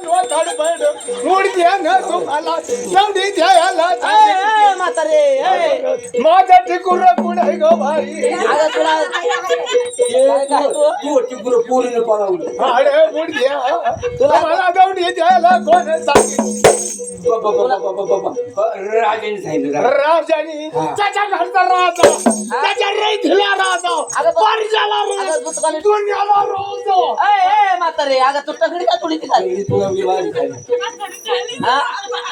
वाताड पड मुडक्या न तुम्हाला दौंडी द्यायला म्हातारे माझा टिकुर कुठे गो भाई अगं तुला पोरीने पळावलं अरे मुडक्या तुला मला दौंडी द्यायला कोण सांगितलं राजाने सांगितलं राजानी त्याच्या घरचा राजा त्याच्या रैतीला राजा परिजाला राजा दुनियाला राजा म्हातारे अगं तू तगडी का थोडी खाली तुला मी बाहेर खायला.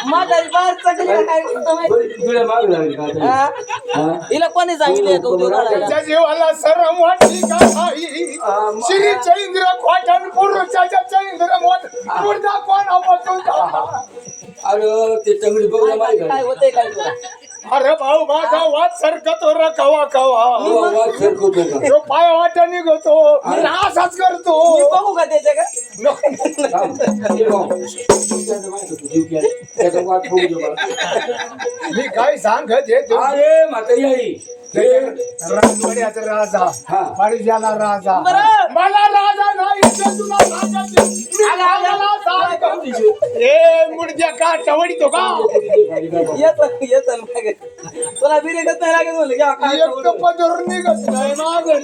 म्हातारी बाहेर चढली काय तुला मागं लागली का आता? हा? हिला कोणी सांगितलं कौतुक करायला? त्याच्या जीवाला सरम वाटली का भाई श्री चैंद्र खोटन पुरुषाच्या चैंद्र मोठ मुर्दा कोण आवडतो अरे ते तंगडी बघ माहिती काय होतंय काय तुला अरे भाऊ माझा वाद सरकतो रे कवा कवा वाद सरकवतो का? तो पाय वाटा निघतो असाच करतो मी बघू का त्याच्या का थांब. हे बघ. त्याचं माहित होतं, जीव गेला. त्याचा वाद होऊ दे मला. मी काय सांगत येतो अरे म्हातारी आई हे राजवाड्याचा राजा हा. परिजाला राजा बरं. मला राजा नाही तर तुला राजा ए मुडद्या का टवडीतो का येत तुला बिरेकच नाही लागेल म्हणलं घ्या काय एक तर पदर निघत नाही मागं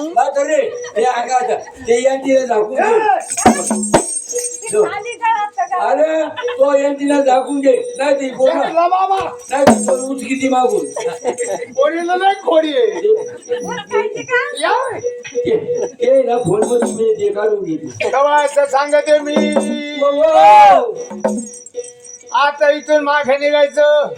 म्हातारी, हे अंगात ते यांची झाकून दे. अरे तो यांचीला झाकून घे नाही ती कोण चला बाबा नाही ती कोण उचकी ती मागून कोणीला नाही खोडी आहे. या. ते ना फोन मध्ये मी ते काढून घेते तेव्हा असं सांगते मी आता इथून मागे निघायचं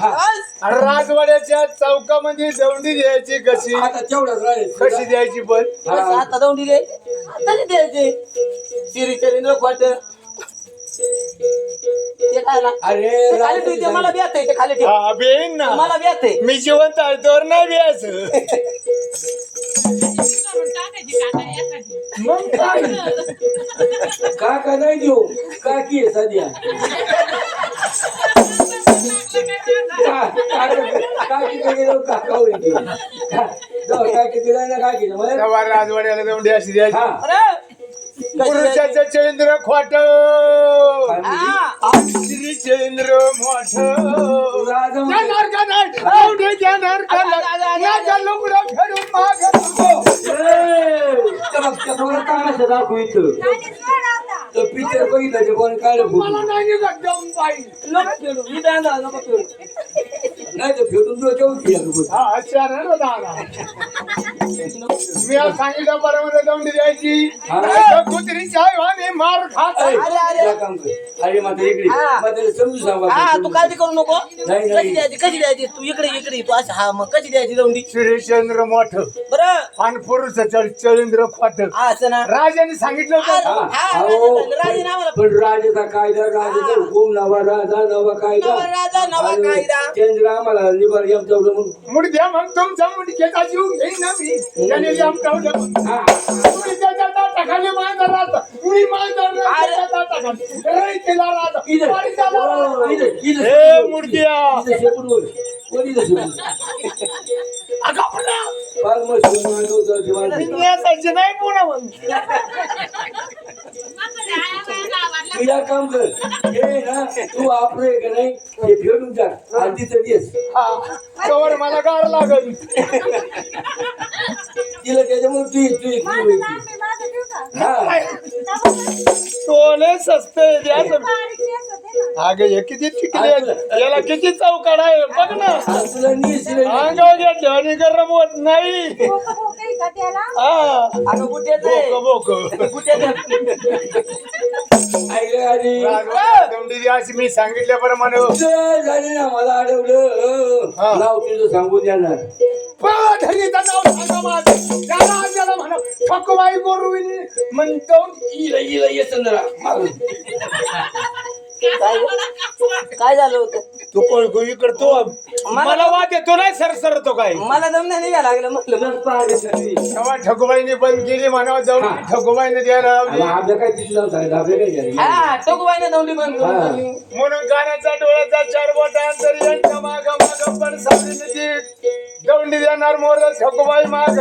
राजवाड्याच्या चौकामध्ये दौंडी द्यायची कशी आता तेवढंच राहील कशी द्यायची पण आता दौंडी द्यायची आता द्यायचे शिरी चरिंद्र खोट ते खायला अरे ते खाली ठेव, ते मला ब्यात आहे ते खाली ठेव हा, बेन ना मला ब्यात आहे मी जिवंत आहे तर नाही बियाचं मग काय काका नाही देऊ काकी आहे सध्या काकीकडे गेलो काका होईल काकी दिला ना काकी तेव्हा राजवाड्याला दौंडी अशी द्यायची हा अरे कशी द्यायची? पुरुषाचं चंद्र खोट हा. श्री चंद्र मोठ राजा जाणार का नाही दौंडी जाणार का नाही माझं लुगडं फेडून पिक्चर बघितलं ते कोण काढ मला नाही निघत दम बाई नको खेळू ही डांगा नको खेळू नाही तर फेडून तुला केवढं केलं हा अच्छा ना दादा मी आज सांगितलं बरं मला दौंडी द्यायची कुत्री चाय आणि मार खात आहे. अरे मात्र इकडे हा. मात्र समजू सांगा हा तू काळजी करू नको नाही, नाही. कशी द्यायची तू इकडे तू असं हा मग कशी द्यायची दौंडी श्रीचंद्र मोठ बरं आणि पुरुष चंद्र खोट हा असं ना राजाने सांगितलं होतं राजीनामा पण राजाचा कायदा राजाचा हुकूम नवा राजा नवा कायदा नवा राजा, नवा आणि कायदा. केंद्र आम्हाला निभार तेवढं म्हणून मुडद्या मग तुमचा मुडक्याचा जीव घेईन ना मी त्याने जमवलं हा. तुम्ही त्याच्या ताटाखाली माझा राजा मी माझा त्याच्या ताटाखाली रैतीला राजा इथं. परिजाला राजा. इथं ए मुडद्या इथं शेपूट वर. कोणी इथं शेपूट? अगं आपला फार मस्त माणूस होता ते माणूस. विन्यासाची नाही पुन्हा मग तू या काम कर हे ना तू आपलं का नाही हे फेडून टाक आणि तिथं येस हा कवर मला गाड लागल तिला त्याच्यामुळे तू एकली व्हायची. हा सोने सस्ते द्यायचं अगं हे किती टिकले याला किती चौकाड आहे बघ ना आणि तुला नीस अंगावर घेतलं आणि गरम होत नाही हा अगं बुट्याचं आहे. बोक ऐकलं आणि दौंडी द्यायची मी सांगितल्याप्रमाणे झाले ना मला अडवलं हा. नाव तुझं सांगून देणार धनीचं नाव सांगा माझं त्याला आपल्याला म्हणा ठकबाई गोरुविनी म्हणतो इला इला येतं जरा मागून. काय झालं होतं तू कोण इकडतो मला वाद येतो नाही सरसरतो काय मला जमना निघायला लागलं म्हटलं तेव्हा ठकुबाईने बंद केली म्हणावं जाऊन हा. ठकुबाईने द्यायला लावली आपल्या काय तिथे जाऊन सांगितलं आपल्या काय करायचं? हा टोकबाईने दौंडी बंद करून हा. टाकली. म्हणून गाण्याचा डोळ्याचा चार बोटा अंतर यांच्या माग माग पण सावलीने दौंडी देणार मोर ठकुबाई माग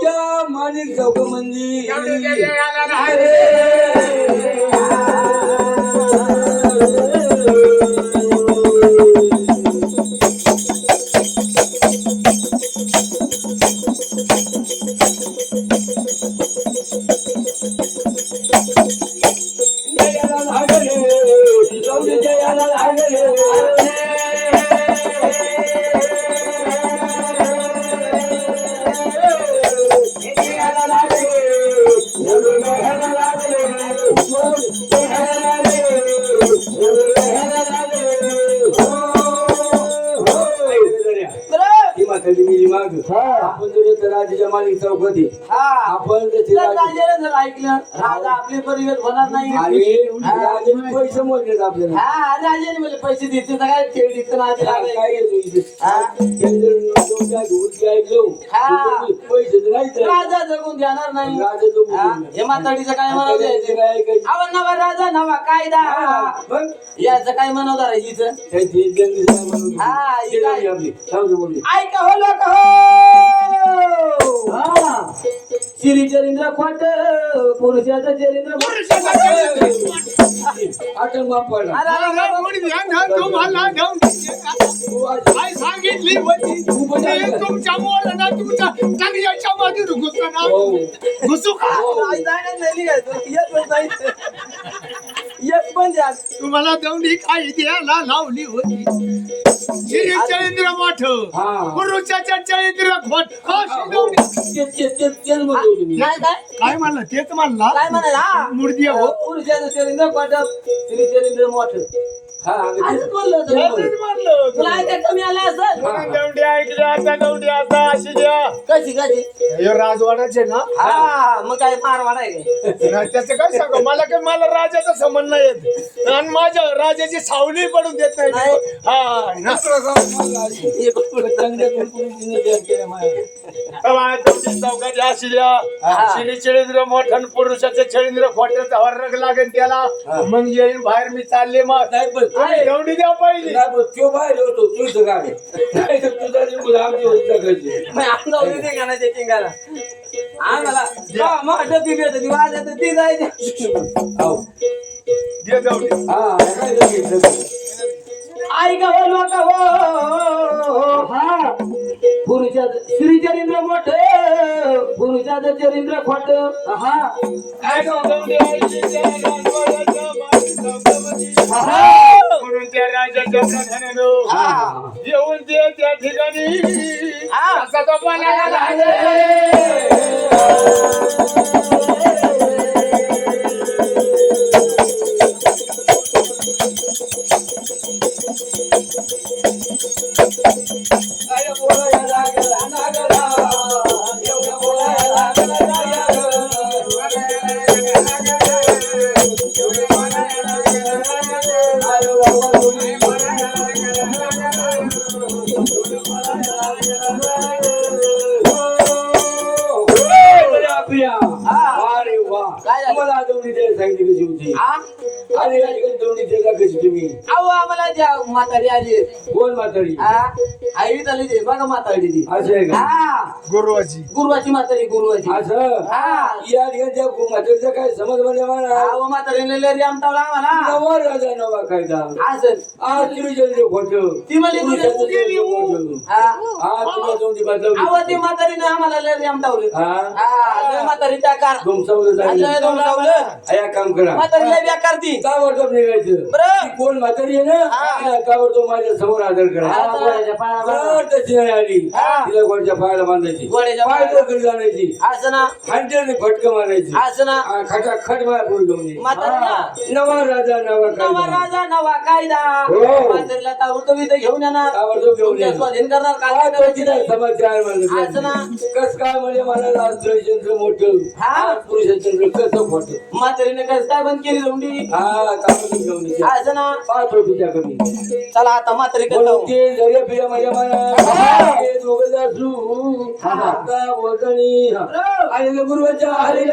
त्या माणिक चौक मंदिर आपण जर राजाच्या मालिक चौकती आपण जर ऐकलं राजा आपले परिवेश होणार नाही आणि राजाने पैसे मोजलेत आपल्याला हा राजाने मला पैसे देते तर काय खेळ दिसत ना काय येतो इथे पैसे तर नाहीच राजा जगून देणार नाही राजा तो हे माताडीचं काय म्हणावं द्यायचं आवा नवा राजा नवा कायदा याचं काय म्हणावं धरायचं हा हे काय? ऐका हो लोक हो श्री चरिंद्र खोट पुरुषाचं चरिंद्र आठवण बाप पडला तुम्हाला काय सांगितली होती तुमच्या मोराला तुमच्या चांगल्याच्या मध्ये घुसू का तुम्हाला दौंडी काय द्यायला लावली होती श्री चरिंद्र मोठ पुरुषाच्या चरिंद्र खोट काय म्हणलं तेच म्हणला काय म्हणाला मूर्ती हो पुरुषाचं चरिंद्र खोट श्री चरिंद्र मोठ असंच म्हणलं होतं. तेच म्हणलं तुला ऐकायला कमी आलं असेल दौंडी ऐकली आता दौंडी आता अशी द्या कशी कशी हे राजवाडाचे ना हा मग काय मारवाड आहे काय नाही, त्याचं काय सांगू मला राजाचा संबंध नाही येत आणि माझ्या राजाची सावली पडून देत नाही नाही. हा ना. तेव्हा तुमची चौकाची अशी द्या श्री चरिंद्र मोठन पुरुषाचे चरिंद्र खोट्याचा वर्ग लागेल त्याला मग येईन बाहेर मी चालले मग तुम्ही दौंडी द्या पाहिजे तो बाहेर होतो तुझं गाव नाही तर तुझा निघून आमची होती जगायची मग आमचा उद्या ठिकाणा चेकिंगाला आम्हाला मग डबी भेट ती वाजत ती जायची दे दौंडी हा काय घेतलं ऐका हो लोक हो हा पुरुषाचं श्री चरिंद्र मोठ पुरुषाचं चरिंद्र खोट हा दौंडी ऐकली त्या राजवाड्याच्या मागे म्हणून त्या राजाच्या प्रधानानं येऊन ते त्या ठिकाणी असा तो बनायला अरे वा मला दौंडी द्यायला सांगितली कशी होती अरे दौंडी द्यायला कशी तुम्ही अहो आम्हाला द्या म्हातारी आली कोण म्हातारी आई झाली ते बघा म्हातारी ती असं आहे का हा गुरुवाची गुरुवाची म्हातारी गुरुवाची असं हा या ठिकाणच्या म्हातारीचा काय समज म्हणजे मला अहो म्हातारीने लय आमटावला आम्हाला नवा राजा नवा कायदा असं आज तुम्ही जल्दी खोट ती म्हणली तुला दौंडी बदलवली अहो ती म्हातारीने आम्हाला लय आमटावलं हा म्हातारी त्या कार तुमचं या काम करा म्हातारीला बेकार ती ताबडतोब निघायचं बरं. ती कोण म्हातारी आहे ना तिला ताबडतोब माझ्या समोर हजर घोड्याच्या पायाला करा जर तशी नाही आली तिला गोडच्या पायाला बांधायची घोड्याच्या पाय पायाला. डोकरी जाण्याची असं ना हंटेने फटकं मारायची असं ना खटाखट माया पुढे जाऊन ये. म्हातारीला नवा राजा नवा नवा कायदा राजा नवा कायदा हो. म्हातारीला ताबडतोब इथं घेऊन येणार ताबडतोब घेऊन तुमच्या ये. स्वाधीन करणार काय काय तो तिला समाचार म्हणलं असं ना कस काय म्हणजे मला राष्ट्रचंद्र मोठं हा. पुरुषचंद्र कसं खोटं म्हातारीने कसं काय बंद केली जोंडी हा ताबडतोब घेऊन ये. असं ना पाच रुपया कमी चला आता म्हातारी म्हणून करतो ते जरे पिया माझ्या मनात हे दोघं असू आता वतनी आणि गुरुवाच्या हरे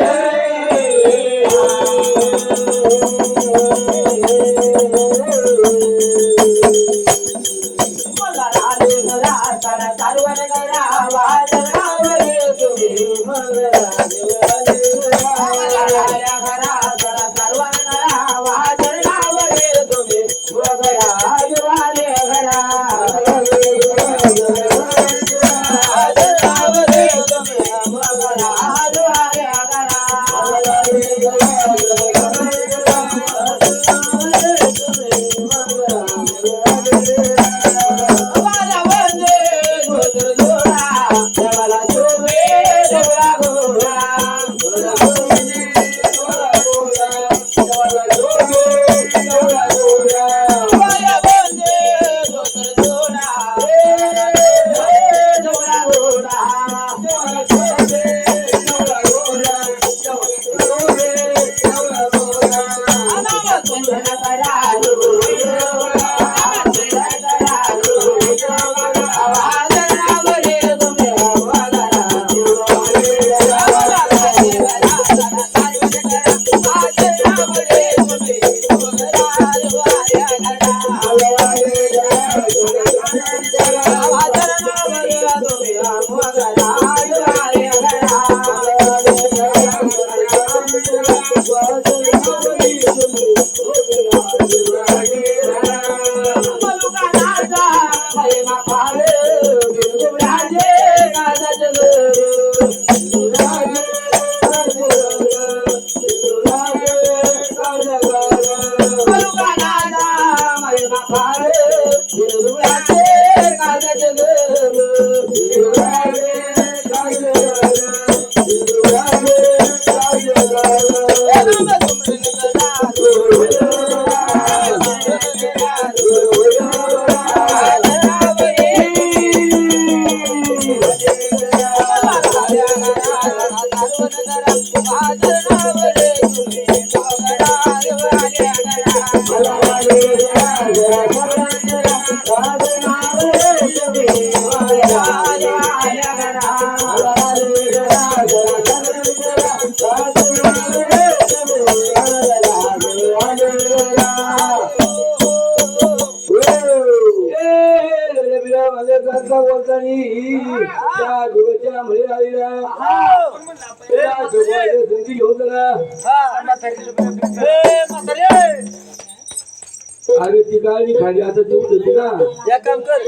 अरे ती गाडी खाली आता देऊ देते का? या काम कर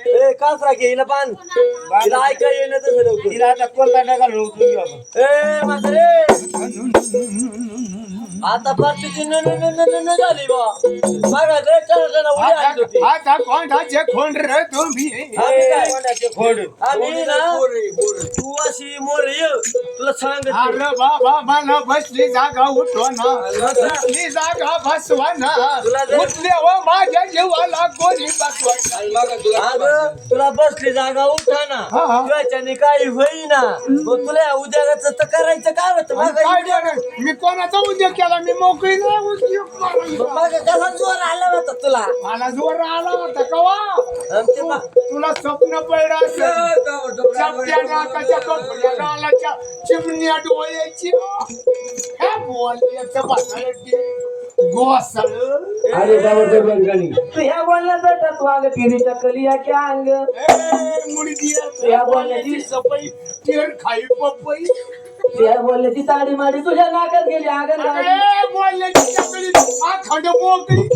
ए कासरा घे हिला पान तिला ऐका येईन तसं लवकर तिला आता कोणता नका उचलून घेऊ आपण. ए म्हातारे आता पाचशेची न झाली बा बघा रे चला उडी आणली होती आता कोणाचे खोंड रे तुम्ही आम्ही काय? कोणाचे खोंड आम्ही ना तू अशी मोर ये तुला सांगत अरे बाबा मला बसली जागा उठवा ना बसली जागा बसवा ना तुला जर- उठले हो माझ्या जीवाला कोणी बसवा अगं तुला बसली जागा उठा ना हा, हा. तुझ्याने काही होईना मग तुला उद्योगाच तर करायचं काय होतं काय करणार? मी कोणाचा उद्योग केला मी मोकळी नाही उद्योग मग करायला. मागं कसा जोर आला होता तुला मला जोर आला होता कवा आमचे मा- तुला स्वप्न पडलं असेल चपट्या नाकाच्या कपड्या गालाच्या चिमण्या डोळ्याची काय बोलायचं बसायची गोसाळ अरे गावाच्या बंगाली तू ह्या बोलण्याचा तू अंग पिढीच्या कलिया क्या अंग या बोलण्याची सपई तेल खाई पपई त्या बोलण्याची ताडी माडी तुझ्या नाकात गेली आगन बोलण्याची चकली आखंड मोकळी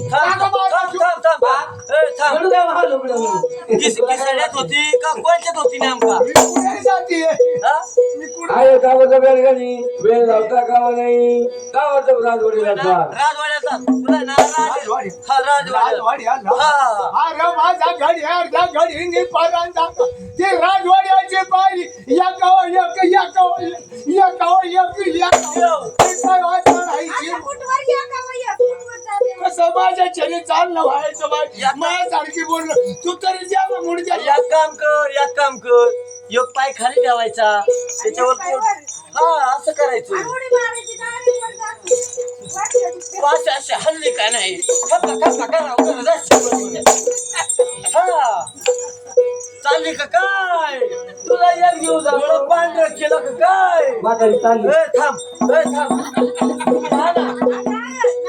किसड्यात होती का कोणच्यात होती नेमका मी कुठे जातीये हा? मी कुठे अरे गावाच्या बंगाली वेळ लावता कामा नाही गावाच्या राजवाडी जाता राजवाड्याचा तुला ना राजवाडी. हा राजवाड्याचा राजवाडी आला. हा अरे माझा घडी अर्धा घडी निपारान जाता ते राजवाड्याचे पायरी या गावा एक या गावा या गावा एक या गावा ते काय वाटणार आहे कसं माझ्या चरी चालणं व्हायचं माझ्यासारखी बोललं तू तरी द्या मग मुडक्या एक काम कर एक पाय खाली ठेवायचा त्याच्यावर हा असं करायचं असे असे हल्ली का नाही खपा करा हा चालली का काय तुला एक घेऊ जा पांढरं केलं का काय म्हातारी चालली थांब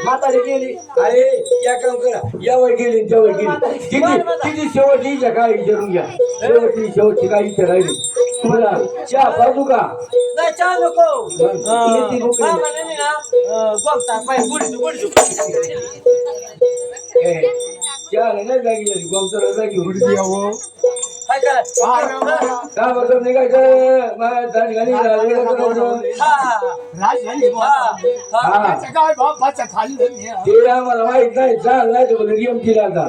म्हातारी गेली अरे या काम करा यावर गेली त्यावर गेली किती शेवटची काय विचारून घ्या शेवटची काय विचार राहिली मला चहा पाजू का नाही चहा नको किती भूक आहे? म्हणे ना गोगता पाय गुडू चहा नाही जागी झाली गोमतर जागी मुडकी हो काय करायचं का बरं निघायचं माझ्या दाढी घाली हा राजधानी हा काय बापाचं खाल्लं ते आम्हाला माहित नाही चाल नाही तर गेम केला आता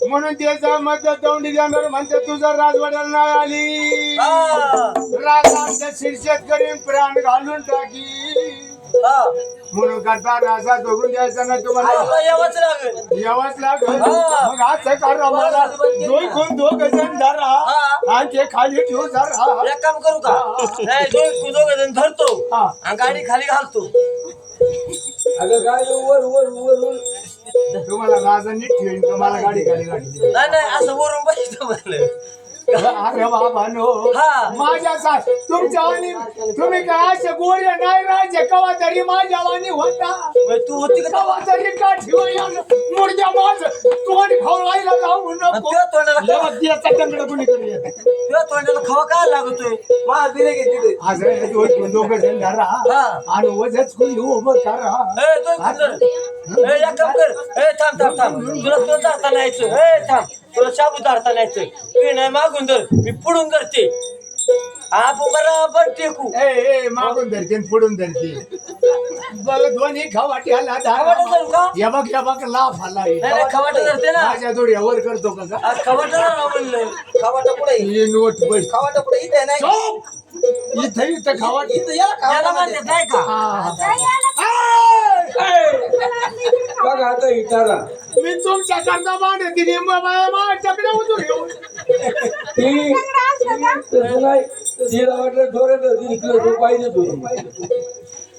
म्हणून त्याचा मध्य तोंडी जाणार म्हणते तुझा राजवाड्याला नाही आली राज आमच्या शीर्षात करीन प्राण घालून टाकी म्हणून करता राजा दोघून द्यायचा ना तुम्हाला यावंच लागेल यावाच लागल मग असं करा मला दोघ जण धरा आणि ते खाली ठेवू धरा एक काम करू का नाही दोघं जण धरतो हा. आणि गाडी खाली घालतो अगं काय वर वर वर वर तुम्हाला राजांनी ठेवीन तुम्हाला गाडी खाली गाडी नाही असं वरून बघितलं म्हणलं अरे बाबा नो हा. माझ्या तुमच्या वाणी तुम्ही काय असे गोरे नाही राहायचे कवा तरी माझ्या वाणी होता मग तू होती का कवा तरी काठी मुर्द्या माझ तोंड खवळायला जाऊ नको तुझ्या तोंडाला याचा टंगड कुणी करू तुझ्या तोंडाला खवा काय लागतोय मला दिले की तिथे आज दोघं जण धरा हा. आणि वजच कोणी उभं करा ए तो कुठं ए या काम कर ए थांब तुला तो धरता नाहीचं ए थांब तुला शाबू धरता नाहीचं तू नाही मागून धर मी पुढून करते आपण बरोबर टेकू ए मागून धरते आणि पुढून धरते बघ दोन्ही खवाटी आला खवाटं धरू का? या बघ लाभ आला नाही, खवाटं धरते ना. माझ्या जोड्यावर करतो का आज खवाटा ना म्हणलं खवाटा पुढे हे नोट पैसे खवाटा पुढे इथे नाही चोप इथं खवाट इथं याला म्हणतात नाही का बघ आता इटारा मी तुमच्या करता मांडे दिली टकड्या उतरून येऊन ती तसं नाही तिला वाटलं जोरात इकडं तो पाहिजे तू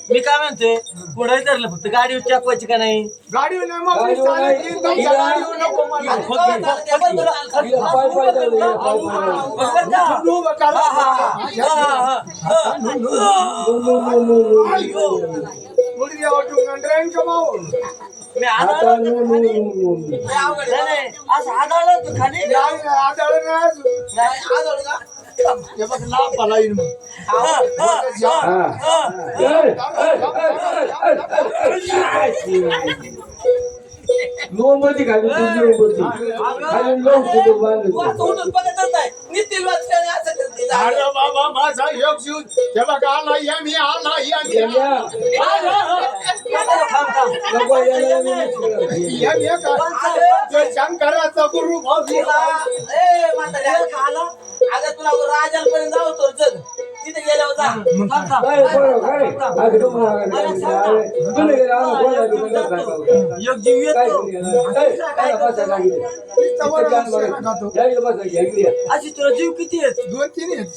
मी काय म्हणते पुढे धरलं फक्त गाडी टाकवायची का नाही गाडीवर नाही मग मी गाडीवर चालत नाही. येईन, तुमच्या गाडीवर नको मला. तिला पाय पाय जाऊ दे, पाय पाय जाऊ दे. उभं करा. मुलगी वाटून आणि ड्राईव्ह कमावून. मी आता आदळलं no, no, no, no, no. नाही, असं आदळलं तू खाली नाही, आदळलं नाही अजून. नाही, आदळलं का? हे बघ लाभ आला येईन मग. हा. नोंबती खाली तुझी नोंबती खाली लोक कुठे तू बांधत असं उठून बघतच नाही. नितीन वाचल्याने असं करते. अरे बाबा माझा योग जीव हे बघ आला यमी आला यमी नको यायला मी नाही शिकणार. यमी का शंकराचा गुरु भाऊ ए, म्हाताऱ्या, आला? अगं तुला राजांपर्यंत जाऊ तर जग तिथे गेल्यावर जा थांब, थांब. काय बरं, काय? आज डोकं लागायला लागलं. तुला गेलं, आम्हाला कोणाला डोकं लागायला. एक जीव काय येतो करूया? ए, काय बसायला लागली? इथं जाऊन बघा. जाईल बसायची, ऐकली आहे. अशी तुला जीव किती आहेत 2-3 आहेत.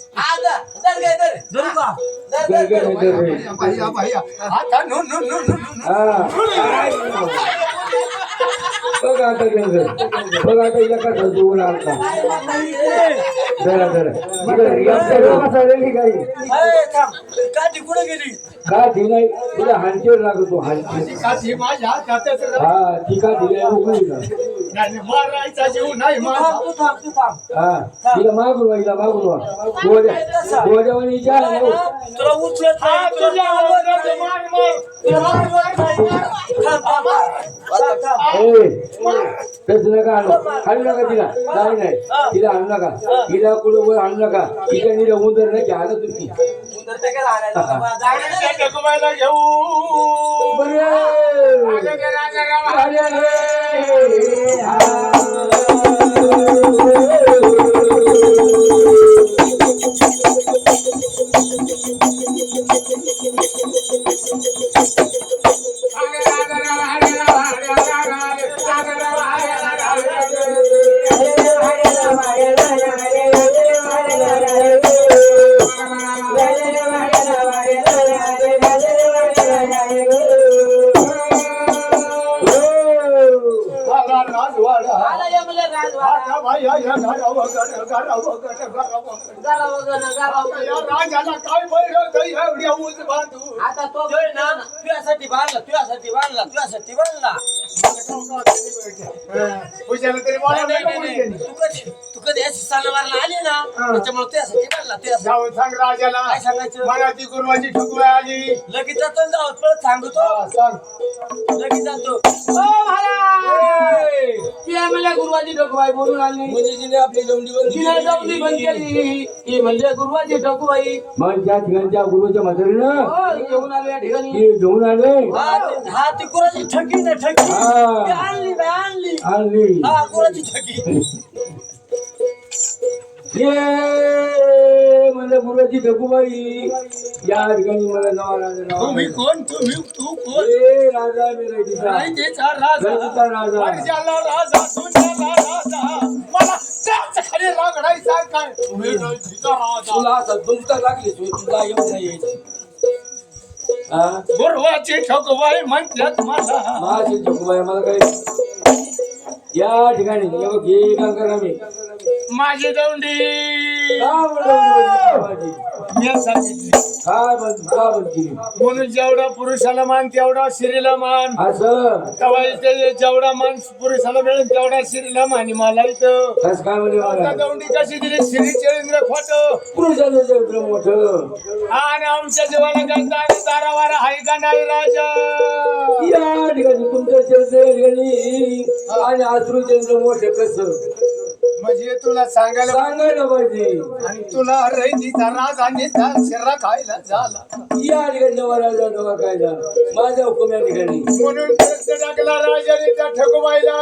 धर काय धर धरू का घर, घर, घर, घर. बाया बाया आता नो नो नो नो हा. बघा आता घर. बघा आता हिला कसं जीवन आणता. जरा जरा इकडे यांच्या डोक्यात आलेली काही ए, थांब. काठी कुठे गेली का ती नाही तिला हांचीवर लागतो हांची काठी माझ्या हातातच राह. हा ती का तिला उकळी ना नाही, मारायचा जीव नाही तू माझा. थांब तू थांब तू थांब हा तिला मागून वा हिला मागून वा गोजावानी चहा नाही हो. तुला उचलत हा, नाही तुला तुझ्या थांबवत आवाजात नाही. मार, मार. तुला थांबवत नाही. थांब, थांब, थांब. थांब. ए तसं नका आणू आणू नका तिला नाही नाही तिला आणू नका तिला कुठं वर आणू नका तिच्या निरा उंदर नाही की आलं तुम्ही उंदर ते काय राहणार? बाबा, जाऊ दे. त्या डगमाला घेऊ. बरे राजा राम. आला यमले राजवाडा. राजाला काय बोललो एवढ्या ऊस बांधू. आता तो ना तुझ्यासाठी बांधला तुझ्यासाठी बांधला तुझ्यासाठी बांधला पूजाला तरी बोलावं नाही, नाही का नाही, नाही. पूजेने? तू कधी अशी सणवारला आली ना त्याच्यामुळे तुझ्यासाठी बांधला तुझ्यासाठी जाऊन सांग राजाला काय सांगायचं? मला ती गुरुवाची ठुकवाय आली. लगेच जातो जाऊ परत सांगतो हा, सांग. लगेच जातो ओ महाराज ती आम्हाला गुरुवाची ठोकबाई बोलून आली म्हणजे जिने आपली जमडी बंद तिने जमली बंद केली ती म्हणजे गुरुवाची ठोकबाई मग त्या ठिकाणच्या गुरुच्या म्हातारीनं हो घेऊन आलो या ठिकाणी ती घेऊन आले हा ती कुणाची ठकी ना ठकी हा. ती आणली बाई आणली आणली हा कुणाची ठकी ये मला गुरुची ढकूबाई या ठिकाणी मला नाव तुम्ही कोण तू कोण ए राजा मी रहिता राजाचा राजा रहिता राजा वर्षाला राजा तुझ्याला राजा मला त्याच खाली रागडायचा काय तुम्ही रहिता राजा तुला असं दुमता लागली तुला येऊन नाही यायची हा गुरुवाची ठोकवाई म्हणतात मला. माझी चोकबाई मला काय या ठिकाणी हे बघ, हे काम करा मी माझी दौंडी माझी मी सांगितली काय बंद का बंद केली म्हणून जेवढा पुरुषाला मान तेवढा स्त्रीला मान. असं तेव्हा इथे जेवढा मान पुरुषाला मिळेल तेवढा स्त्रीला मान. मला इथं कस काय म्हणजे आता मला दौंडी कशी दिली श्री चरिंद्र खोट पुरुषाचं चरित्र मोठं आणि आमच्या जीवाला काय दारावारा हाय का नाही राजा. या ठिकाणी तुमचं चरित्र या ठिकाणी आणि अश्रू चरित्र मोठं कसं म्हणजे तुला सांगायला सांगायला पाहिजे. आणि तुला रैतीचा राज आणि शिरा खायला झाला या ठिकाणी नवा राजा नवा कायदा माझ्या हुकुम या ठिकाणी म्हणून प्रश्न टाकला राजाने त्या ठगवायला.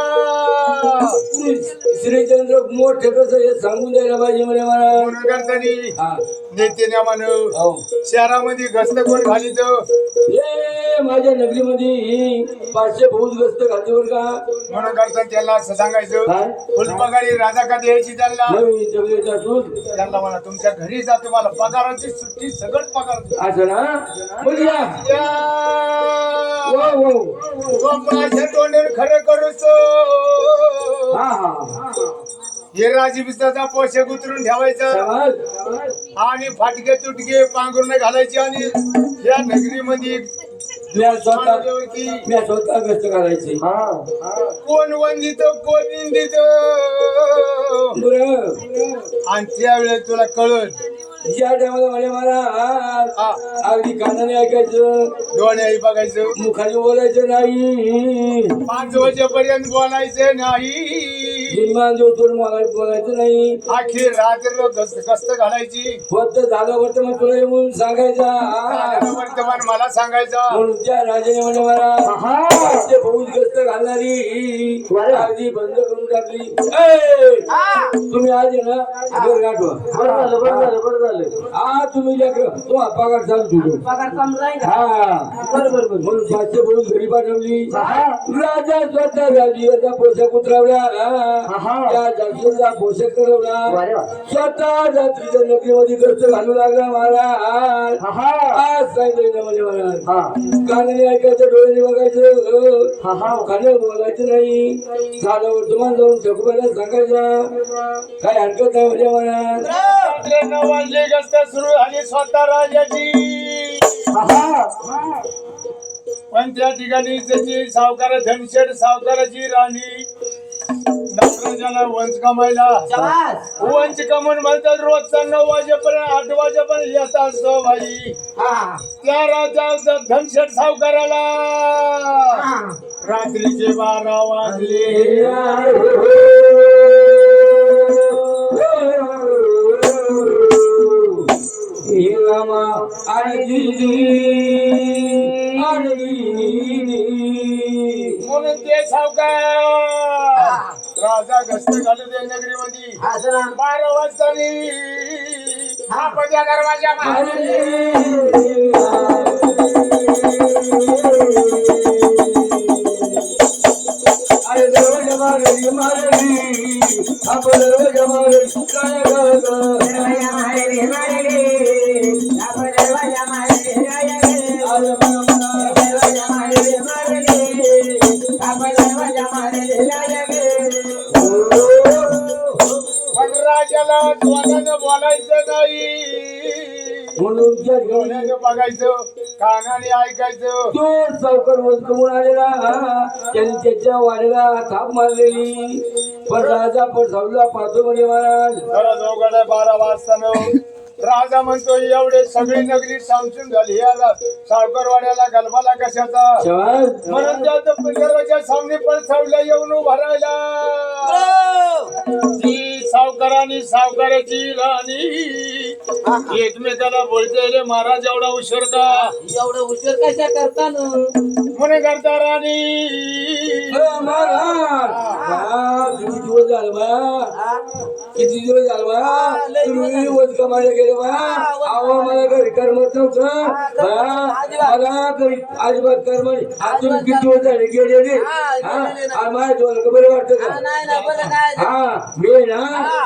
श्रीचंद्र मोठे कसं हे सांगून द्यायला पाहिजे म्हणे मला. म्हणून करतानी हा नेते म्हणून हो. शहरामध्ये गस्त कोण घालीत ए माझ्या नगरीमध्ये 500 फौज गस्त घालते बरं का. म्हणून करता त्याला असं सांगायचं काय फुलपगारी राजा का द्यायची त्यांना. नवीन जगलेचा सूद त्यांना म्हणा तुमच्या घरी जा तुम्हाला पगाराची सुट्टी सगळं पगार असं ना म्हणजे या. हो, हो. तो माझ्या तोंडाने खरं करूच हा हा हे राजबिस्ताचा पोषक उतरून ठेवायचा समाज आणि फाटके तुटके पांघरून घालायचे आणि या नगरीमध्ये मी स्वतः गस्त करायची कोण वंदित कोण निंदित बरं आणि त्यावेळेस तुला कळत ज्या टायमाला म्हणे मला अगदी कानाने ऐकायचं डोळ्याही बघायचं मुखाने बोलायचं नाही 5 वाजेपर्यंत बोलायचं नाही निर्माण जोडून मला बोलायचं नाही आखी रात्र गस्त घालायची फक्त झालं वर्तमान तुला येऊन सांगायचा वर्तमान मला सांगायचं म्हणून त्या राजाने म्हणे मला ते फौज गस्त घालणारी अगदी बंद करून टाकली. तुम्ही आज आहे ना घर गाठवा. बरं झालं हा तुम्ही तुम्हाला पगार चालू हा बरोबर म्हणून 500 फौज घरी पाठवली. राजा स्वतः राजीचा पोशाख उतरवला त्या जातीचा पोशाख करवला स्वतः जातीच्या नगरीमध्ये गस्त घालू लागला महाराज. आज सांगितलं म्हणजे महाराज कानाने ऐकायचं डोळ्याने बघायचं खाण्यावर बोलायचं नाही. झालं वर्तमान जाऊन ठकूबाईला सांगायचा काय हरकत नाही म्हणजे महाराज. 9 वाजले गस्त सुरू झाली स्वतः राजाची. पण त्या ठिकाणी त्याची सावकार धनशेठ सावकाराची राणी नवराजाला वंच कमायला वंच कमून म्हणतात रोजचा 9 वाजेपर्यंत 8 वाजेपर्यंत येत असतो बाई. त्या राजा धनशेठ सावकाराला रात्रीचे 12 वाजले. म्हणून ते सावकार राजा गस्त घालू दे नगरीमध्ये 12 वाजता आपल्या दरवाजा अरे दरवाजा मारली मारली आपण दरवाजा मारली काय पण राजाला तोंडानं बोलायचं नाही म्हणून डोळ्यानं बघायचं कानाने ऐकायचं. तो सावकार कमून आलेला त्यांनी त्याच्या वाड्याला थाप मारलेली पण राजा पडसावला पाहतो म्हणे महाराज. जरा चौघडा 12 वाजता राजा म्हणतो एवढे सगळी नगरी सामसून झाली या सावकारवाड्याला गलबाला कशाचा. म्हणून त्या दरवाजा सामने पडसावल्या येऊन उभा राहिला. ती सावकारानी सावकाराची राणी एकमेकाला बोलते महाराज एवढा उशीर का एवढं उशीर कशा करता म्हणे करता राणी महाराज दिवस झालं बा हा? किती दिवस झालं बा लय दिवस तुम्ही वज कमायला गेले बा अहो मला घरी करमत नव्हतं करमत बा अजिबात. मला घरी अजिबात करमत आज तुम्ही किती दिवस झाले गेलेले गेलेले नाही. माझ्या तुम्हाला बरं वाटतं का नाही ना बरं काय हा मी ना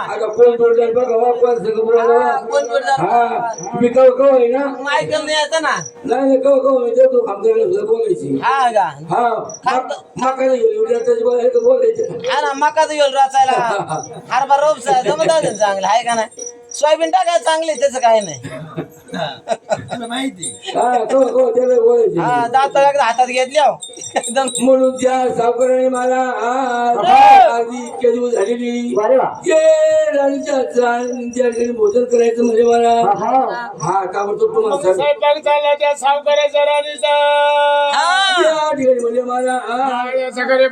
आता कोण जोडदार बघा वापस बोलावा कोण जोडदार? हा मी कव आहे ना मायकल नाही येतं ना नाही कव मी देतो आमच्याकडे बोलायची हा का हा माका नाही बोलायचं हा ना मका तर येईल रचायला हरभरा रोप जमत असेल चांगलं आहे का नाही सोयाबीन टाकाय चांगले त्याचं काय नाही हा त्याला बोलायची हा दात एकदा हातात घेतली हो. एकदम म्हणून त्या सावकाराने मला आधी इतक्या दिवस झालेली त्या ठिकाणी भोजन करायचं म्हणजे मला हा ताबडतोब तुम्हाला सांग स्वयंपाक चालला त्या सावकाराच्या राणीचा त्या ठिकाणी म्हणजे मला सगळे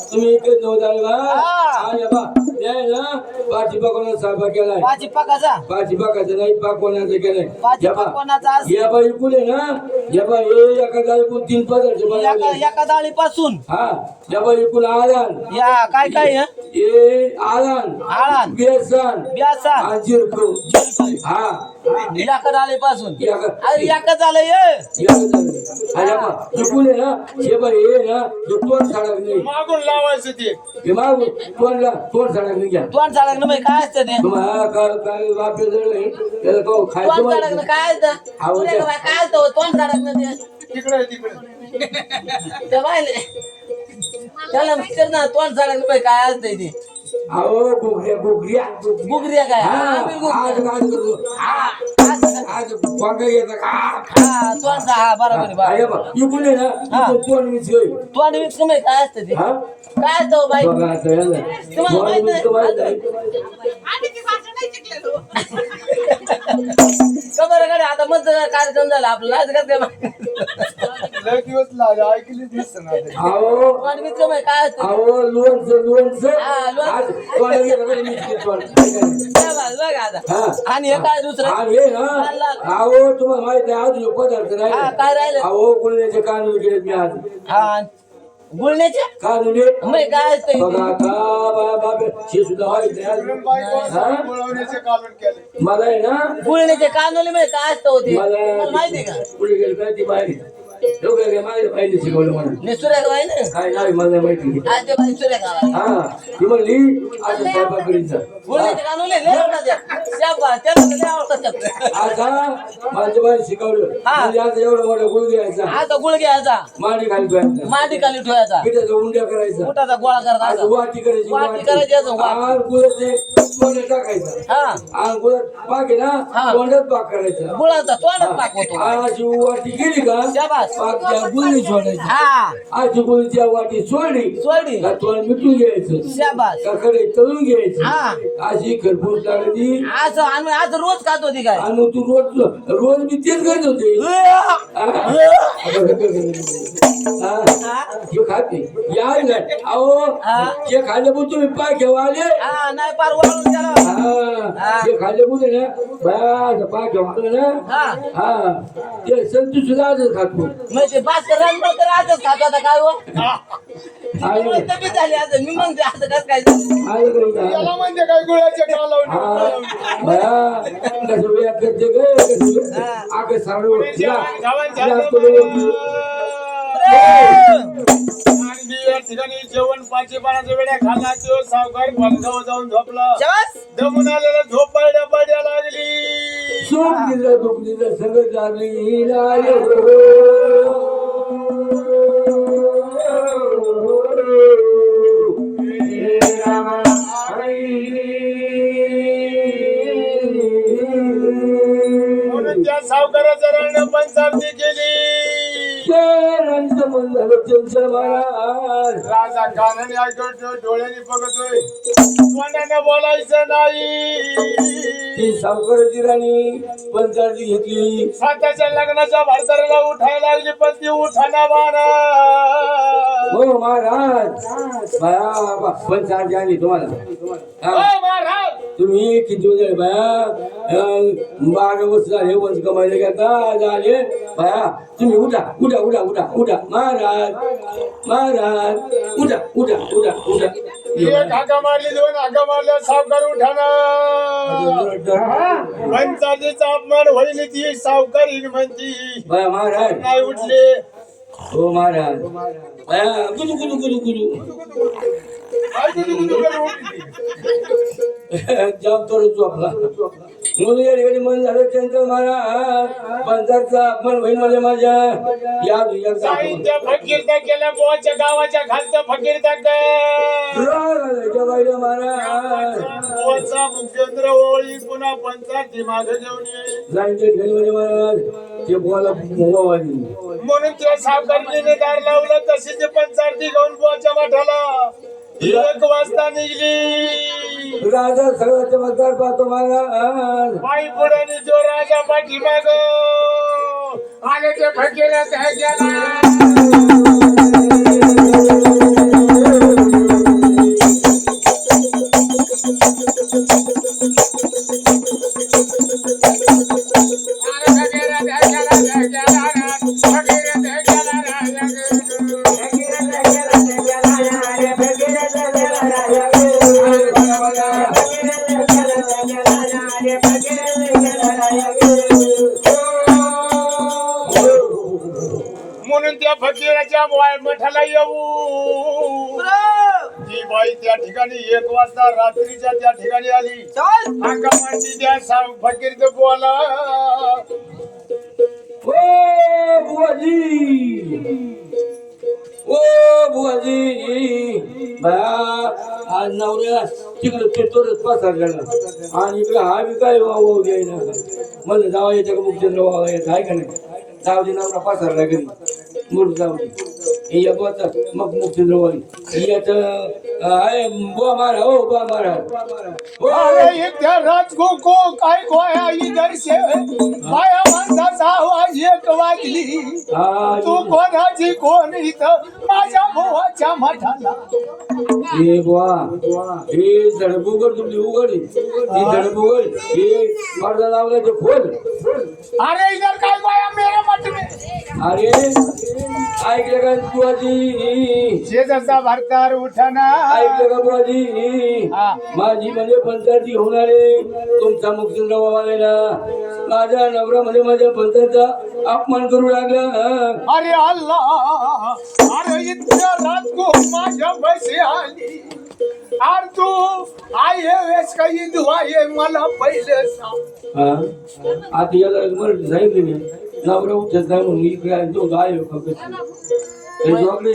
तुम्ही इकडे स्वयंपाक केलाय भाजी पाकाचा भाजी पाकायचं नाही पाक कोणाचं केलंय भाजी पाक कोणाचा असतो? या बाई इकून आहे ना या बाई हे एका जाळीकून 3 पदार्थ बनवले एका डाळीपासून हा या बाई इकून आळण या काय काय हे आळण आळण बेसन ब्यासा आणि जिरकू हा एका डाळीपासून एका अरे एका झालं ये इकून आहे ना हे बाई हे ना हे तोंड साडक नाही मागून लावायचं ते हे मागून तोंड साडक नाही घ्या तोंड साडक ना काय असतं ते तुम्हाला काय बापे जर नाही त्याला तो खायचं तोंड साडक माहिती. काय असतं पुढे काय असतं तोंड साडक ना ते तिकडे त्या बायले त्याला विचार ना तोंड साडक ना काय असतं ते अहो गुगऱ्या गुगरिया काय आम्ही आज पंखा येतं का हा तोंडचा हा बरोबर आहे, बरोबर इकून आहे ना तोंड मिसळ तोंड वीस कमी काय असतं ते हा काय असतं बाई बघा आता याला. तुम्हाला माहित नाही? माहित नाही. कबरकडे आता मस्त कार्यक्रम झाला आपला आज काय लय दिवस लागले ऐकलीच नसतं ना ते. अहो तोंड वीस कमी काय असतं अहो लोणचं हा, लोणचं. आज तोंडाला गेलं का मिसळ तोंड. काय बात, बघा आता हा. आणि हे काय दुसरं आणि हे ना अहो तुम्हाला माहित नाही अजून एक पदार्थ हा राहिले काय राहिलं अहो गुळण्याचे कानून गेले मी आज हा गुळण्याचे कानून मग काय असतं बघा का बाबा हे सुद्धा माहित नाही आज. बायकोला बोलावण्याचे कालवण केले मला आहे ना गुळण्याचे कानोली मध्ये काय असतं होते मला माहिती आहे का पुढे गेलं काय ती बाहेर लोकं काय माझ्या बाईने शिकवलं मला निसुऱ्या गावाय ना काय नाही मला नाही माहिती आज ते बाई सुऱ्या गावाय हा ती म्हणली आता स्वयंपाक करीत जा गुळण्याचे कानोले लय आवडतात शाबा त्याला लय आवडतात आता माझ्या बाई शिकवलं हा. म्हणजे आता एवढा मोठा गुळ घ्यायचा आता गुळ घ्यायचा मांडी खाली ठेवायचा माती खाली ठेवायचा पिठाचा उंड्या करायचा पोटाचा गोळा आज करायचा वाटी करायची वाटी करायची असं वाटी. आणि गुळाचे तोंडात टाकायचा हा आणि गुळात पाक आहे ना हा. तोंडात पाक करायचा गुळाचा तोंडात पाक होतो आणि अशी वाटी केली का शाबास पाकच्या गुली सोडायची हा आजी गुलीच्या वाटी सोडली सोडी का तुला मिटून घ्यायचं शाबास का कडे तळून घ्यायचं हा अशी खरपूस लागली असं आम्ही आज रोज खात होती काय आणि मग तू रोज रोज मी तेच करत होते खाते या नाही अहो जे खाल्ले पण तुम्ही पाय घेवा आले हा नाही पार वाळून गेला जे खाल्ले पण ना बस पाय घेवा ना हा ते संतू सुद्धा आजच खातो म्हणजे भास्कर रानबळ तर आजच खात होता काय हो तब्येत झाली आज मी म्हणते असं कसं काय याला म्हणजे काय गुळाचे का लावून कसं वेळ करते ग आग साडू या ठिकाणी जेवण पाची पाण्याच्या वेळा खाल्ला तो सावकार बंगाव जाऊन झोपला दमून आलेला झोप पड्या लागली सोम दिलं दुख दिलं सगळं लागली म्हणून त्या सावकाराचा रण पंचावती केली राजा कानाने ऐकतो डोळ्याने बघतोय तोंडाने बोलायचं नाही सावकाराची राणी पंचावती घेतली स्वतःच्या लग्नाच्या भारताला उठायला लागली पण ती उठाना बाणा हो महाराज पंचावती आली तुम्हाला महाराज तुम्ही किती झाले बाया 12 वर्ष झाले वंश कमायला घेता झाले बाया तुम्ही उठा उठा उठा उठा उठा महाराज महाराज उठा उठा उठा उठा एक हाका मारली 2 हाका मारल्या सावकार उठाना पंचायतीचा अपमान होईल ती सावकारी म्हणती बाया महाराज नाही उठले हो महाराज बाया गुलू गुलू गुलू गुलू जॉब करू आपला म्हणून या ठिकाणी मन झालं त्यांचं महाराज पंचायतचा अपमान होईल म्हणजे माझ्या या साहित्य फकीरता केल्या बोच्या गावाच्या खालचं फकीरता बाईला महाराज बोचा मुख्येंद्र ओळी पुन्हा पंचायती मागे घेऊन ये जायचे म्हणजे महाराज ते बोला म्हणून त्या सावकारीने दार लावलं तशी ते पंचायती घेऊन बोच्या माठाला 1 वाजता निघली राजा सगळं चमत्कार पाहतो महाराज पायी पुढे जो राजा पाठीमाग आले ते फकीर म्हणून त्या फकीराच्या मठाला येऊ ती बाई त्या ठिकाणी 1 वाजता रात्रीच्या त्या ठिकाणी आली हाका मारती त्या फकीर ते बोला ओ बुवाजी ओ बुवाजी आज नवऱ्या तिकडे पेटोरच पसरलेला आणि इकडे हा बी काय वाहू द्यायला मला जावा याच्या का मुख्येंद्र वावा येत आहे का नाही जाऊ दे नवरा पसरला घरी मूर्ख जाऊ दे या बोचा मग मुख्येंद्र वाली याच आहे बुवा मारा हो बुवा मारा अरे त्या राजगो को काय गोया इधर से माया माणसाचा आवाज 1 वाजली तू कोणाची कोण इथं माझ्या भावाच्या मठाला हे बुवा हे धडबुगड तुमची उघडी ही धडबुगड हे पडदा लावला ते खोल अरे इधर काय गोया मेरा मठ में अरे ऐकलं का बुवाजी शेजारचा भारतार उठाना ऐकलं का बुवाजी माझी म्हणजे पंचायती होणारे तुमचा मुख्येंद्र वावालेला माझ्या नवरा म्हणजे माझ्या पंचायतचा अपमान करू लागला अरे अल्लाह अरे इतक्या राजगो माझ्या पैसे आली अरे तू आहे वेस काही दुआ आहे मला पहिलं सांग आता याला मराठी सांगितलं नवरा उठत नाही म्हणून इकडे तो गाय हे जोगले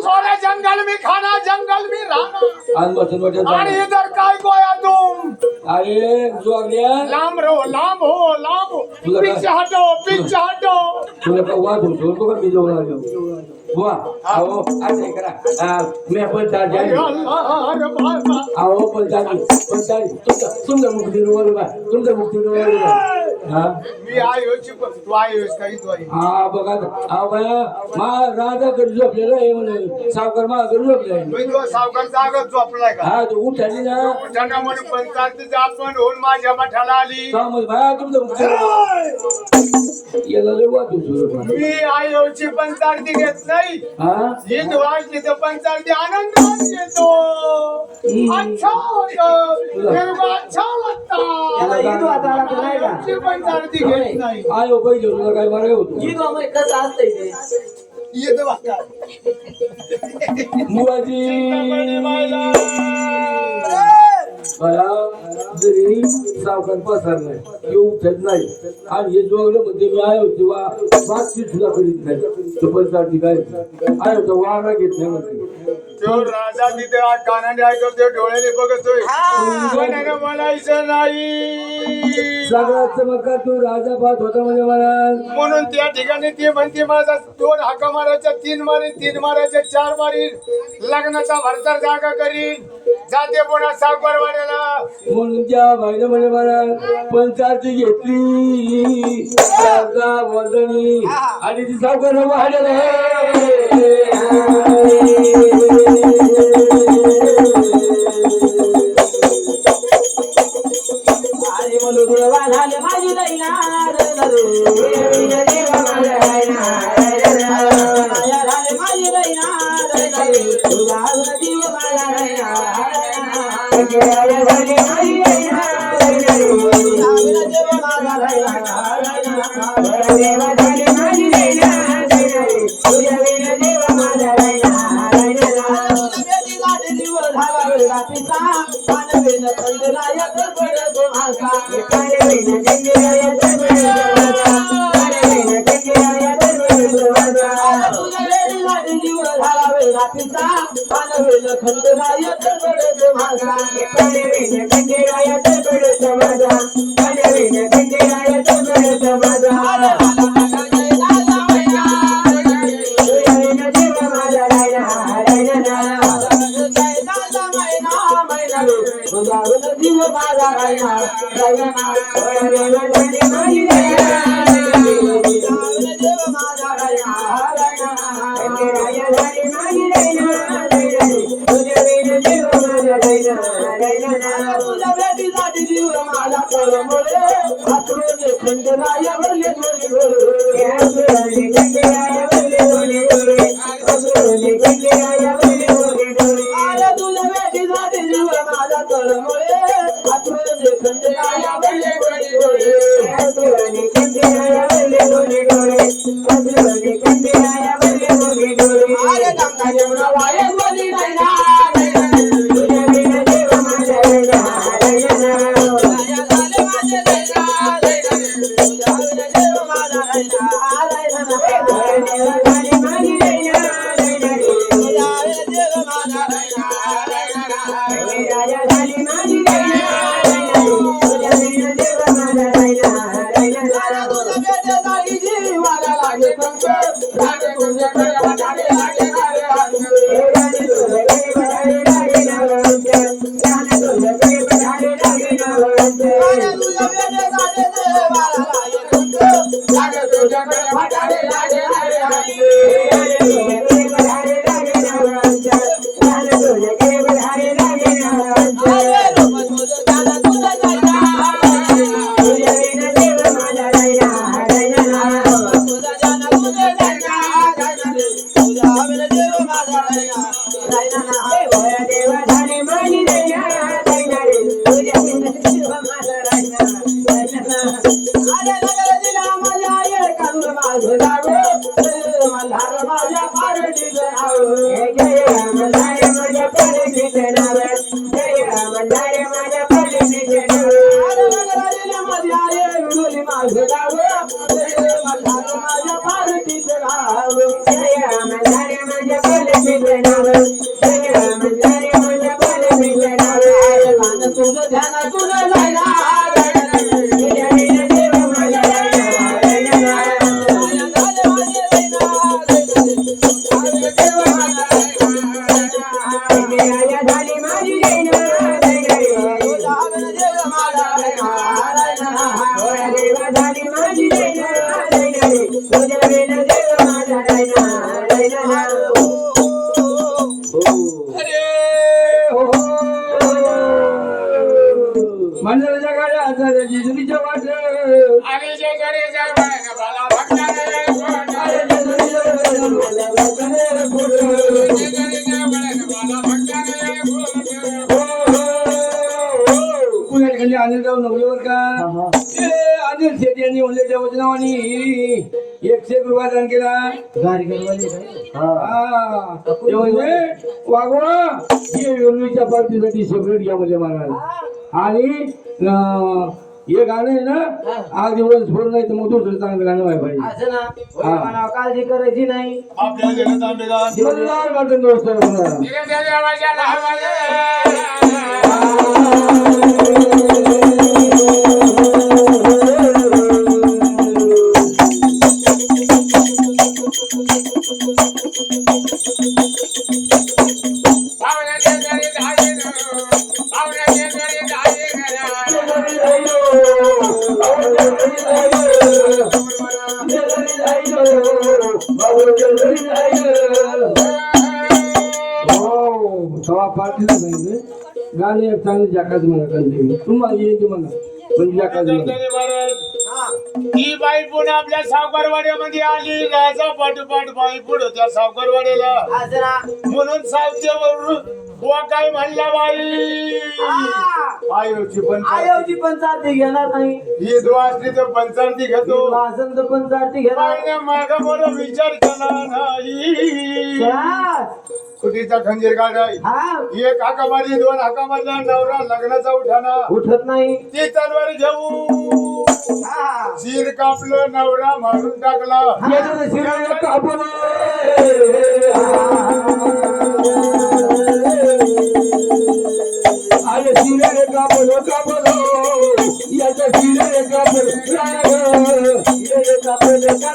सोना जंगल में खाना जंगल में रहना आज बसून वाटत आणि इधर काय गोया तुम अरे जोगल्या लांब हो लांब हो पीछे हटो तुला का वाद होतो तो का मी जाऊन आलो वा आओ असं करा मी पण चार जाई अरे बाबा आओ पण तुमच्या मुक्तीवर बा तुमच्या मुक्तीवर हा मी आयोची तू आयोस काही तू हा बघा आओ बाया मा राजा कर झोपलेला आहे म्हणून सावकार मा कर झोपलाय तू सावकार जागत झोपलाय का हा तू उठाली ना उठाना म्हणून पंचायत आपण होऊन माझ्या मठाला आली काम बाया तुमच्या मुक्तीवर याला लय वाद होतो मी आयोची पंचायती घेत नाही हा ही वाजली तर पंचायती आनंद घेतो अच्छा होतं मेरे को अच्छा लगता आयोची पंचायती घेत नाही आयो पाहिजे तुला काय माराय होतो ये तो वाक्य मुवाजी बाया जरी सावकार पसरलाय येऊ उठत नाही आणि हे जोगलं म्हणजे मी आयो तेव्हा बातचीत सुद्धा करीत नाही तो पंचायती काय आयो तो वारा घेत नाही म्हणते तो राजा तिथे कानाने ऐकतो डोळ्याने बघतोय कोणाने म्हणायचं नाही सगळ्यात चमत्कार तू राजा पाहत होता म्हणजे मला म्हणून त्या ठिकाणी ती म्हणते माझा 2 हाका मारायच्या 3 मारायच्या 4 मारीन लग्नाचा भरतर जागा करीन जाते पुन्हा सावकार वाड्याला म्हणून त्या बाईनं म्हणे मला पंचायती घेतली राजा वंदनी आणि ती सावकार वाढेल माझ्या तुझ्या विना देव माझा राहिना मंडळाच्या गाड्या हाताच्या जेजुरीच्या वाट आणि जे घरी जाय मला भक्ताने पुण्याखाली अनिल राव नवलेवर का अनिल शेट्टी यांनी ओलेच्या वचनावानी 101 रुपया दान केला वागवा हे वेलूच्या पार्टीसाठी सेपरेट घ्या म्हणजे महाराज आणि हे गाणं आहे ना आज दिवस फोन नाही तर मग दुसरं चांगलं गाणं व्हायला पाहिजे असं ना काळजी करायची नाही आपल्या जगत आंबेदार मल्हार वाटण दोस्त देवाच्या नावाने पार्टीला सांगितलं गाणे एक चांगले जाकाच म्हणा कंटिन्यू तुम्हाला येते म्हणा पण जाकाच म्हणा ही बाई पुन्हा आपल्या सावकारवाड्यामध्ये आली राजा पाठोपाठ बाई पुढे त्या सावकारवाड्याला असं ना म्हणून सावतेवरून बुवा काय म्हणला बाई आयोची आयोची पंचायती घेणार नाही ही असली तर पंचायती घेतो वासन तर पंचायती घेणार बाईने माग मला विचार केला नाही हा. कुठीचा खंजीर काढाय हा एक हाका मारली 2 हाका मारला नवरा लग्नाचा उठाना उठत नाही ती तलवार घेऊ हा. शिर कापलं नवरा मारून टाकला याच्यानं शिरायला कापून अरे शिरायला कापलो याच्या शिरायला कापलो शिरायला कापलो याच्या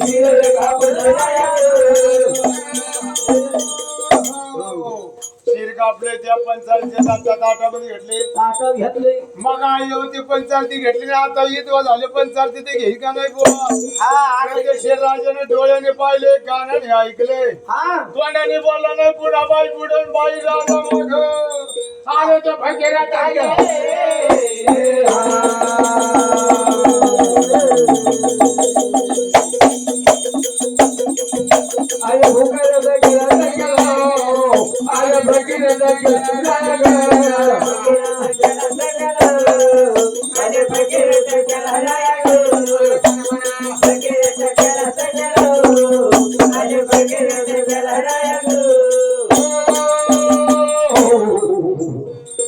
शिरायला कापलो शिर कापले त्या पंचायतीच्या ताटामध्ये घेतले ताटं घेतले मग आई होती पंचायती घेतली नाही आता इथं झाले पंचायती ते घेई का नाही बुवा हा राजाने डोळ्याने पाहिले कानाने ऐकले हा तोंडाने बोलला नाही पुढा बाई पुढे बाई राजा मग आले त्या फकीरात अरे भोकायला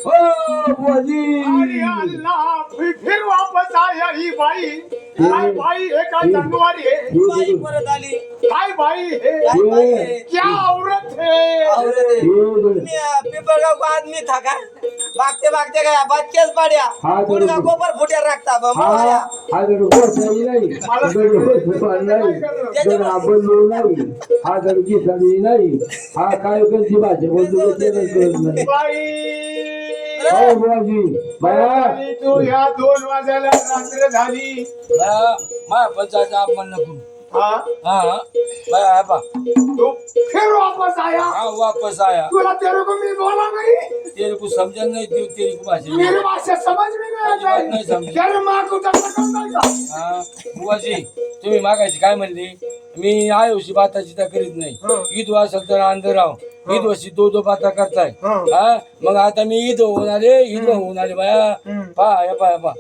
अरे अरे अल्लाह फिर वापस आया ही बाई काय बाई है का जानवर है बाई परत आली काय बाई है काय बाई आहे? क्या औरत है औरत मी पिपळगाव को आदमी था का भागते भागते गया बच्चेच पाड्या हा, तो मुलगा बरोबर. गोबर फुट्या राखता हा मावळ्या. हा जर गोसाई नाही जर आपण नाही हा जर किसाडी नाही हा काय कशी भाषा बोलतो ते कळत नाही बाई हो बुवाजी बाया आणि तू ह्या 2 वाजायला रात्र झाली माझ्या पंचायत आपण नको हा हाँ भाई आया पा तू फिर वापस आया हाँ वापस आया तुला तेरे को मैं बोला नहीं तेरे को समझा नहीं तेरी को भाषा मेरी भाषा समझ में नहीं बात आता नहीं समझी. तेरे माँ को तक का हा बुवाजी तुम्ही मागायची काय म्हणली मी आयोशी बाताची त्या करीत नाही ईद असेल तर अंदर राव ईद वर्षी 2 बाता करताय हा मग आता मी ईद होऊन आले बाया पा या पा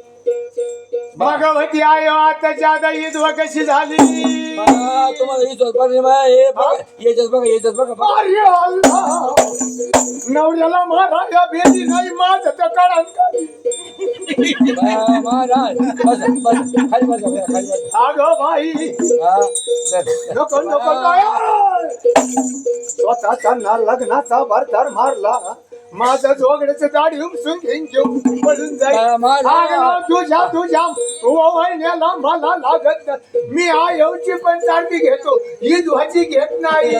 भगवती आयो आता ज्यादा ईदवा कशी झाली तुम्हाला ईद होत पण बाया हे बघा याच्यात बघा अरे अल्लाह नवऱ्याला माराया भेटी नाही माझं तर कळण काही महाराज बस खाली बस अगं बाई हा नको काय स्वतःचा ना लग्नाचा भरतार मारला माझं जोगड्याचं दाढी उपसून घेऊन पडून जाईल तुझ्या वहिन्याला मला लागत नाही. मी आयोची पंचारती घेतो ही ध्वजी घेत नाही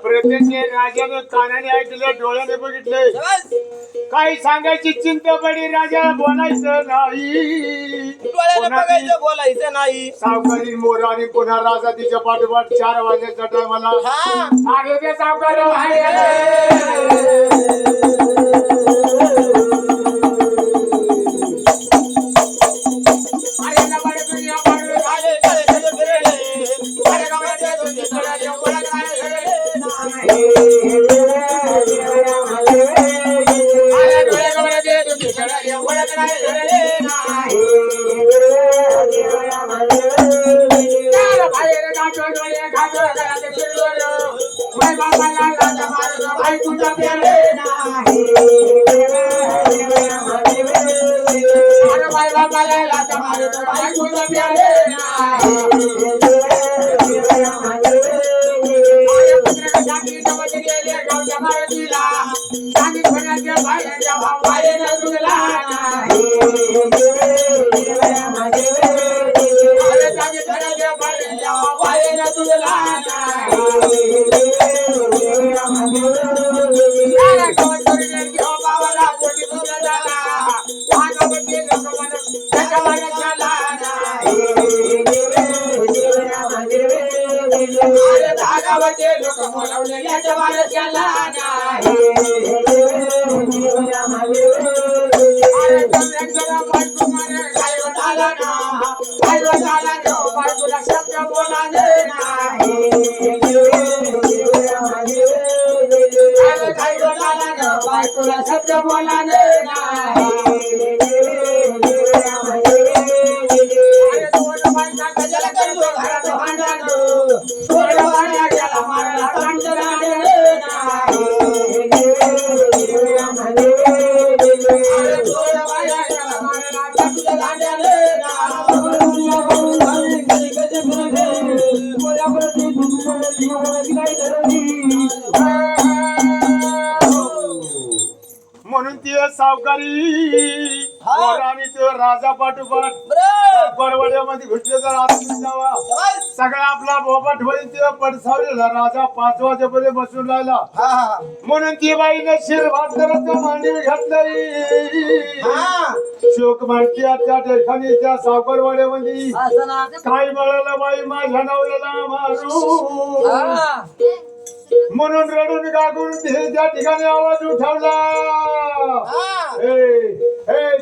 प्रत्यक्ष राजाने कानाने ऐकले, डोळ्याने बघितले, काही सांगायची चिंता पडी, राजाला बोलायचं नाही, बघायचं बोलायचं नाही. सावकारी मोर आणि पुन्हा राजा तिच्या पाठोपाठ 4 वाजल्याच्या टायमाला आले ते सावकार. म्हणून ती सावकारी आणि तो राजा पाठोपाठ परवड्यामध्ये घुसले तर आतून जावा. सगळा आपला बोबाट होईल तेव्हा पडसावलेला राजा 5 वाजेपर्यंत बसून राहिला. म्हणून ती बाईने शिर भात करत मांडवी घातली. शोक माणकी त्या ठिकाणी त्या सावकारवाड्यामध्ये काय बळाला बाई माझ्या नवऱ्याला मारू म्हणून रडून गागून त्या ठिकाणी आवाज उठवला.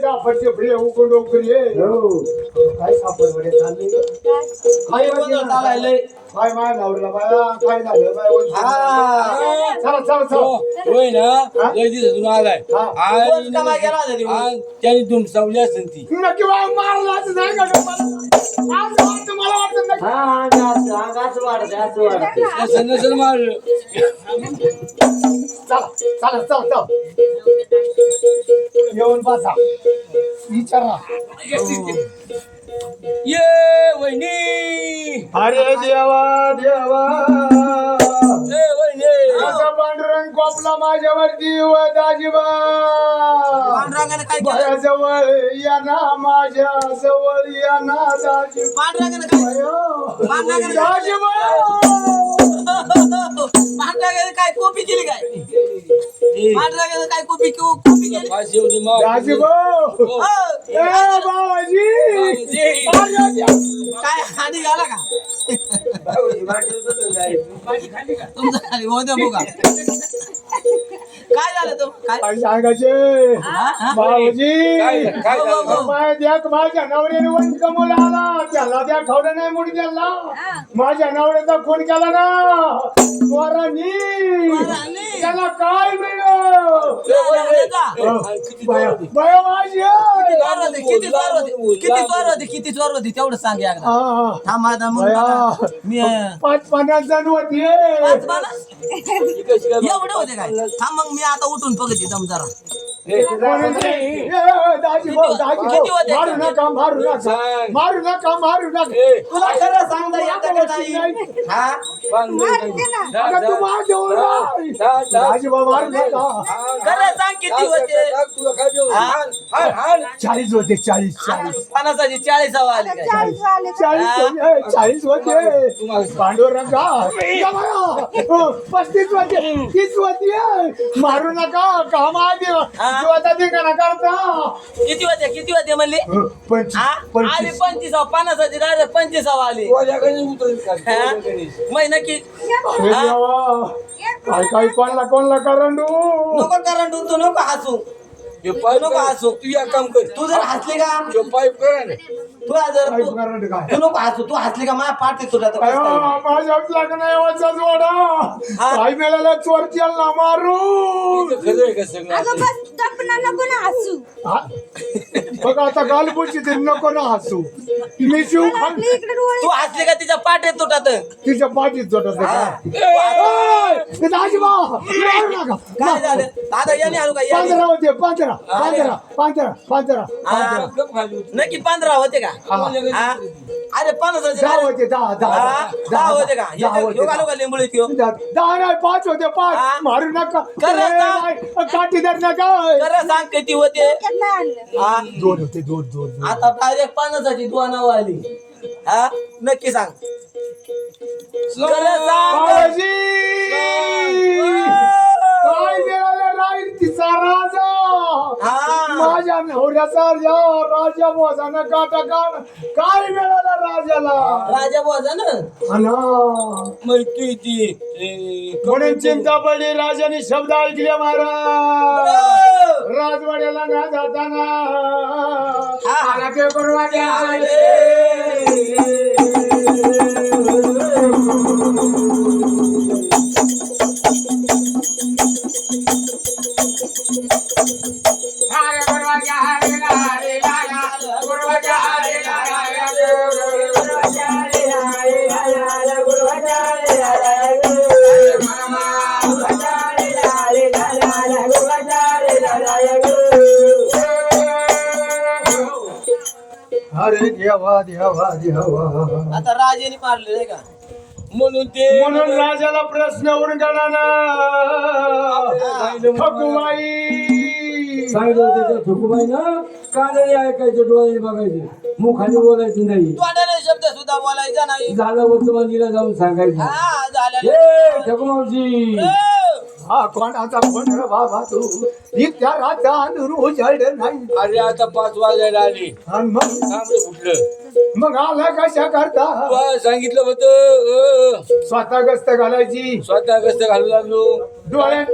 जाफरचे फ्री उकून उकरी काय सापडवडे चालले काही बदल चालायले बाय माय नवऱ्याला बाया काय झालं बाय हा. चला चला चला होय ना लय दिवसातून आलाय हा. कोण कामाला गेला होता रे? आणि त्याने तुम सावली असेल ती नक्की बाय मारलाच नाही का मला वाटतं मला वाटतं नक्की. हा अंगाच वाढते नसेल मारलं चला चला चला चला येऊन बसा विचारा ये वहिनी अरे देवा देवा ए वहिनी असा पांडुरंग कोपला माझ्यावरती व दाजीबा पांडुरंगाने काय केलं? माझ्याजवळ या ना माझ्या जवळ या ना दाजी पांडुरंगाने काय दाजीबा पांडुरंगाने काय कॉपी केली काय? पांडुरंगाने काय कॉपी केली? फाशी एवढी मार दाजीबा हो. ए बाबाजी काय खाली घाला का? तुमचा खाली होऊ द्या बघा. काय झालं तो काय? काय सांगायचे हा? बाबाजी काय झालं माय द्या माझ्या नवऱ्याने वंश कमवला आला त्याला द्या खावलं नाही मुडी त्याला माझ्या नवऱ्याचा खून केला ना वरानी त्याला काय मिळलं बया माझी किती चोर होती तेवढं सांग एकदा. हा थांब आता मग बया बघा. मी 5-50 जण होती पाच माणूस? एवढे होते काय? थांब मग मी आता उठून बघते दम जरा. दाजी भाऊ किती होते? मारू नका मारू नका मारू नका मारू नका तुला खरं सांगता येतं का नाही? हा? आता तू मार देऊ दाजी भाऊ मारू नका खरं सांग किती होते? हा? 40 होते 40 पन्नासाची 40 आली काय? 40 होते पांडुरंगा 35 होते 30 होते मारू नका का मार आता ते करा करता किती होते म्हणली? हा? आली 25 पन्नासाची डायरेक्ट 25 आली. मग नक्की काय काय कोणला करंडू नको कारण तू नको हसू. नको हसू. तू या काम कर तू जर हसली का जो पाईप करा ना तू जर काय करंड काय तू नको हसू. तू हसली का माझ्या पाठी तुला तर अयो, कसं काय? माझ्या लग्न यावाचा जोडा हा. काय मिळाला चोर चालला मारू खरं आहे का सगळं अगं बस गप्पना नको ना हसू. हा? बघ आता गालबुची तरी नको ना हसू मी शिव खान आपल्या इकडे डोळे तू हसली का तिच्या पाठीत तुटात तिच्या पाठीत जोडत हा. काय झालं दादा याने आणू का याने? 15 होते 15 हा. नक्की 15 होते का? हा? अरे 15 10 होते 10 होते का? योगा का लिंबू येतो 10 नाही 5 होते 5 हा. मारू नका खरं ए, सांग. नाही, काठी धर नका खरं सांग किती होते? डोक्यात नाही आणलं. हा? 2 होते 2 आता डायरेक्ट 50ची 2 नावं आली. हा? नक्की सांग. खरं सांग. बाबाजी काय मिळालं नाही तिचा राजा हा. माझ्या नवऱ्याचा राजा बोजानं काटा काढ काय मिळालं राजाला राजा बोजा ना अना माहिती ती म्हणून चिंता पडली राजाने शब्द ऐकले महाराज राजवाड्याला न जाताना आला के परवान्या अरे देवा देवा देवा आता राजाने मारले नाही का? म्हणून ते म्हणून राजाला प्रश्न उरगडाना ठकुबाई सांगितलं होतं त्या ठोकूबाई ना कानाने ऐकायचं डोळ्याने बघायचे मुखाने बोलायचं नाही तोंडाने शब्द सुद्धा बोलायचा नाही. झालं वर्तमानीला जाऊन सांगायचं हा झालं. ए ठकूमावशी हा कोणाचा फोन रे बाबा तू इतक्या राजा रोजड नाही अरे आता 5 वाजायला आली आणि मग थांबलं कुठलं मग आला कशा करता तुला सांगितलं होतं स्वतः गस्त घालायची स्वतः कष्ट घालू लागलो डोळ्यात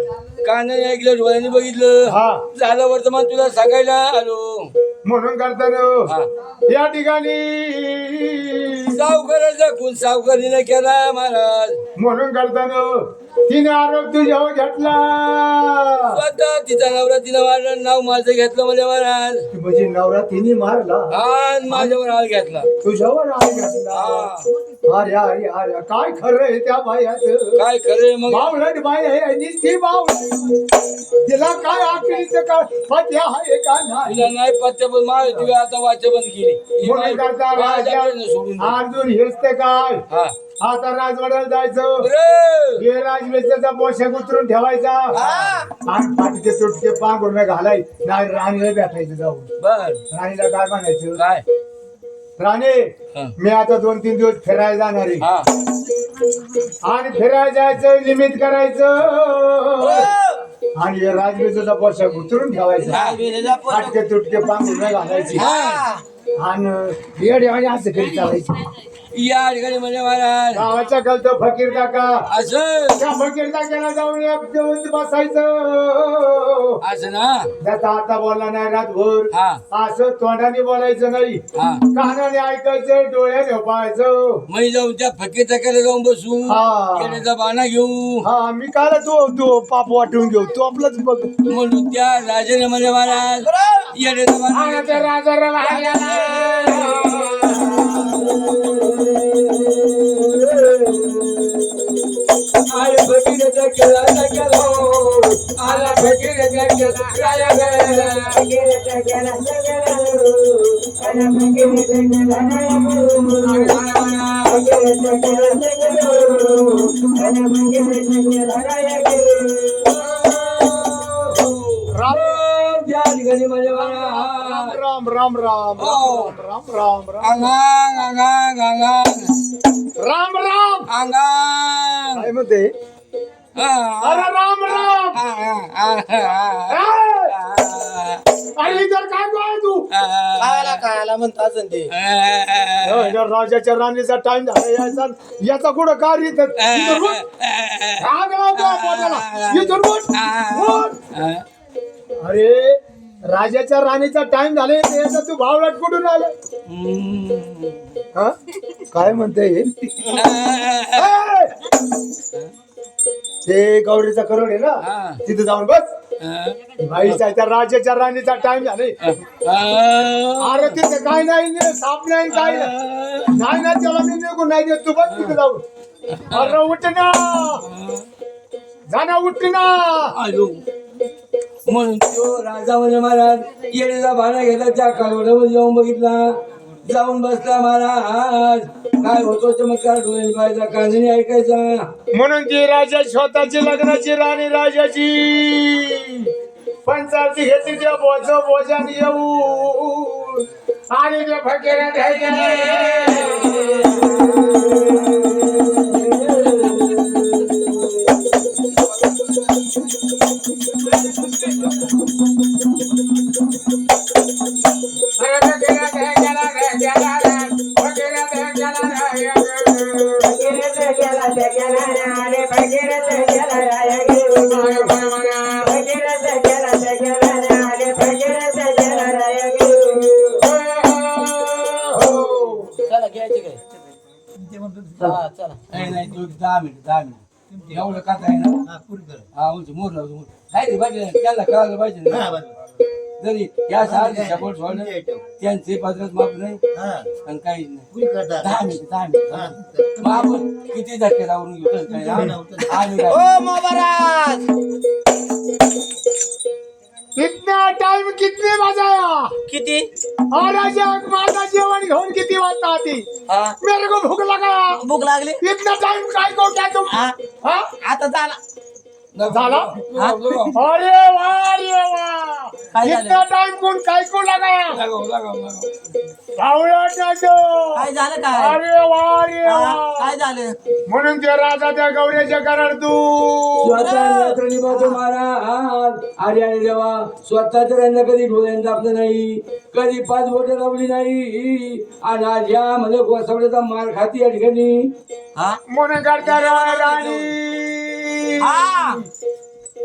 कानाने ऐकलं डोळ्याने बघितलं हा झालं वर्तमान तुला सांगायला आलो म्हणून करताना या ठिकाणी सावकाराचा खून सावकारीने केला महाराज. म्हणून करताना तिने आरोप तुझ्यावर घेतला. स्वतः तिचा नवरा तिनं मारलं, नाव माझं घेतलं म्हणजे महाराज. म्हणजे नवरा तिने मारला, हा माझ्यावर हाल घेतला. तुझ्यावर आळ घेतला. हा अरे अरे अरे काय खरं आहे त्या बायाचं. काय खरे मग. बावळट बाई आहे नुसती बावळट. तिला काय आखरीचं का पत्या आहे का नाही. तिला नाही पत्ते पण माहिती आता वाचा बंद केली. ही म्हणून बाई करता माझ्याकडे सोडून दे. अर्जुन हेच ते काय हा आता राजवाड्याला जायचं. बरं. हे राजवेचा पोशाख उतरून ठेवायचा आणि पाठीचे तुटके पांघरून घालाय नाही राणीला भेटायचं जाऊन. बर राणीला काय म्हणायचं, काय राणे हा. मी आता 2-3 दिवस फिरायला जाणार आहे हा आणि फिरायला जायचं निमित्त करायचं आणि हे राजवेचा पोशाख उतरून ठेवायचा पाठके तुटके पांघरून घालायचे आणि येडे असं करी चालायचं. या ठिकाणी म्हणजे महाराज गावाच्या कलतो फकीर काका असं त्या फकीर काक्याला जाऊन एक दिवस बसायचं. असं ना. त्याचा आता बोलला नाही रातभर. हा असं तोंडाने बोलायचं नाही, हा कानाने ऐकायचं, डोळ्याने पाहायचं. मी जाऊन त्या फकीर टाकायला जाऊन बसू, हा. येण्याचा बाणा घेऊ. हा मी काल तो पाप वाटून घेऊ, तो आपलंच बघ. म्हणून त्या राजाने म्हणजे महाराज येण्याचा बाणा आणि त्या राजाला राहिला. आला फकीराचा केला केला आला फकीराचा केला राया त्या ठिकाणी म्हणजे महाराज राम राम राम हो. राम राम राम अंगांग अंगांग अंगांग राम राम. अंगांग काय म्हणते, अरे राम राम. अरे इतर काय काय तू. कायला म्हणतात ते राजाच्या राणीचा टाइम झाला यायचा, याचा कुठं कार्य अरे राजाच्या राणीचा टाइम झाला याचा तू भावलाट कुठून आला. हा? काय म्हणते ते गौरीचा करोड आहे ना, तिथे जाऊन बस. भाईचा त्या राजाच्या राणीचा टाइम झाले. अरे तिथे काय नाही, साप नाही, काय नाही ना, त्याला मी निघून नाही देत. तू बस तिथे जाऊन. अरे उठ ना, जाना उठ ना. म्हणून तो राजा म्हणजे महाराज येण्याचा भाडा घेतला, त्या कालवडामध्ये जाऊन बघितला, जाऊन बसला महाराज. काय होतो चमत्कार डोळ्याने पाहायचा, कानाने ऐकायचा. म्हणून ती राजा स्वतःची लग्नाची राणी राजाची पंचारती घेतली त्या बोजाने येऊ आणि त्या फकीरा नाही तो 10 मिनिट एवढं का आहे ना. हा मोरला काय पाहिजे त्याला कळायला पाहिजे ना. जरी या सारखे सपोर्ट सोडलं त्यांचे पदरच माप नाही आणि काही नाही. 10 मिनिट मग आपण किती धक्के लावून घेऊ कितना टाइम कितने बजाया किती राजा माझा जेवण घेऊन किती वाजता आती. मेरे को भूख लगा, भूक लागली इतना टाइम काय को क्या तुम. हाँ? आता झाला झाला. अरे वाह रे वाह, काय झालं? इतना टाइम कोण काय को लगा. आवडत नाही तो. काय झालं काय अरे वाह रे वाह. काय झालं म्हणून ते राजा त्या गौऱ्याच्या करार तू स्वतः महाराज अरे आणि देवा स्वतःच्या त्यांना कधी डोळ्याने दाबलं नाही, कधी 5 बोटं लावली नाही. आणि आज या मध्ये गोसावड्याचा मार खाती या ठिकाणी. म्हणून करता राणी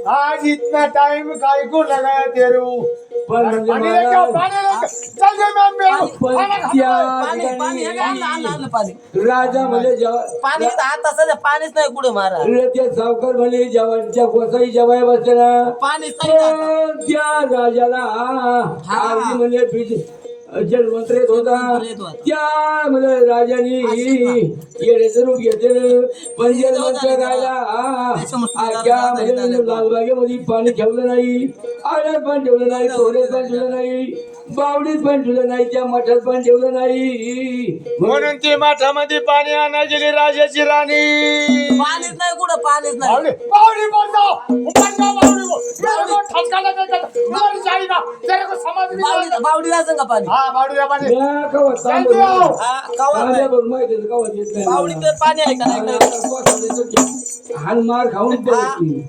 आज इतना टाइम काय को लगाया तेरू. पण म्हणजे पाणी महाराज लेके चल दे मॅम पण त्या ठिकाणी राजा म्हणजे पाणी आता सध्या पाणीच नाही कुठे महाराज ते सावकार म्हणजे जेवणच्या कोसाई जेवाय बसले ना पाणीच पण त्या राजाला आधी म्हणजे जलमंत्र येत होता त्या म्हणजे राजाने येण्याचं रूप घेतलेलं पण जलमंत्र गायला आख्या म्हणजे लालबागेमध्ये पाणी ठेवलं नाही आड्यात पण ठेवलं नाही तोड्यात पण ठेवलं नाही बावडीत पण ठेवलं नाही त्या मठात पण ठेवलं नाही म्हणून ती माठामध्ये पाणी आणा गेली राजाची राणी पाणीच नाही कुठं पाणीच नाही बावडी बावडी बोल जाओ ऊपर जाओ बावडी को मेरे को ठसका लगेगा मर जाएगा तेरे को समझ नहीं आएगा बावडीला असं का पाणी हां बावडी या पाणी म्या कवा चल देओ कवा नाही. माहिती कवा येत नाही बावडीत पाणी आहे का नाही हान मार खाऊन द्यायची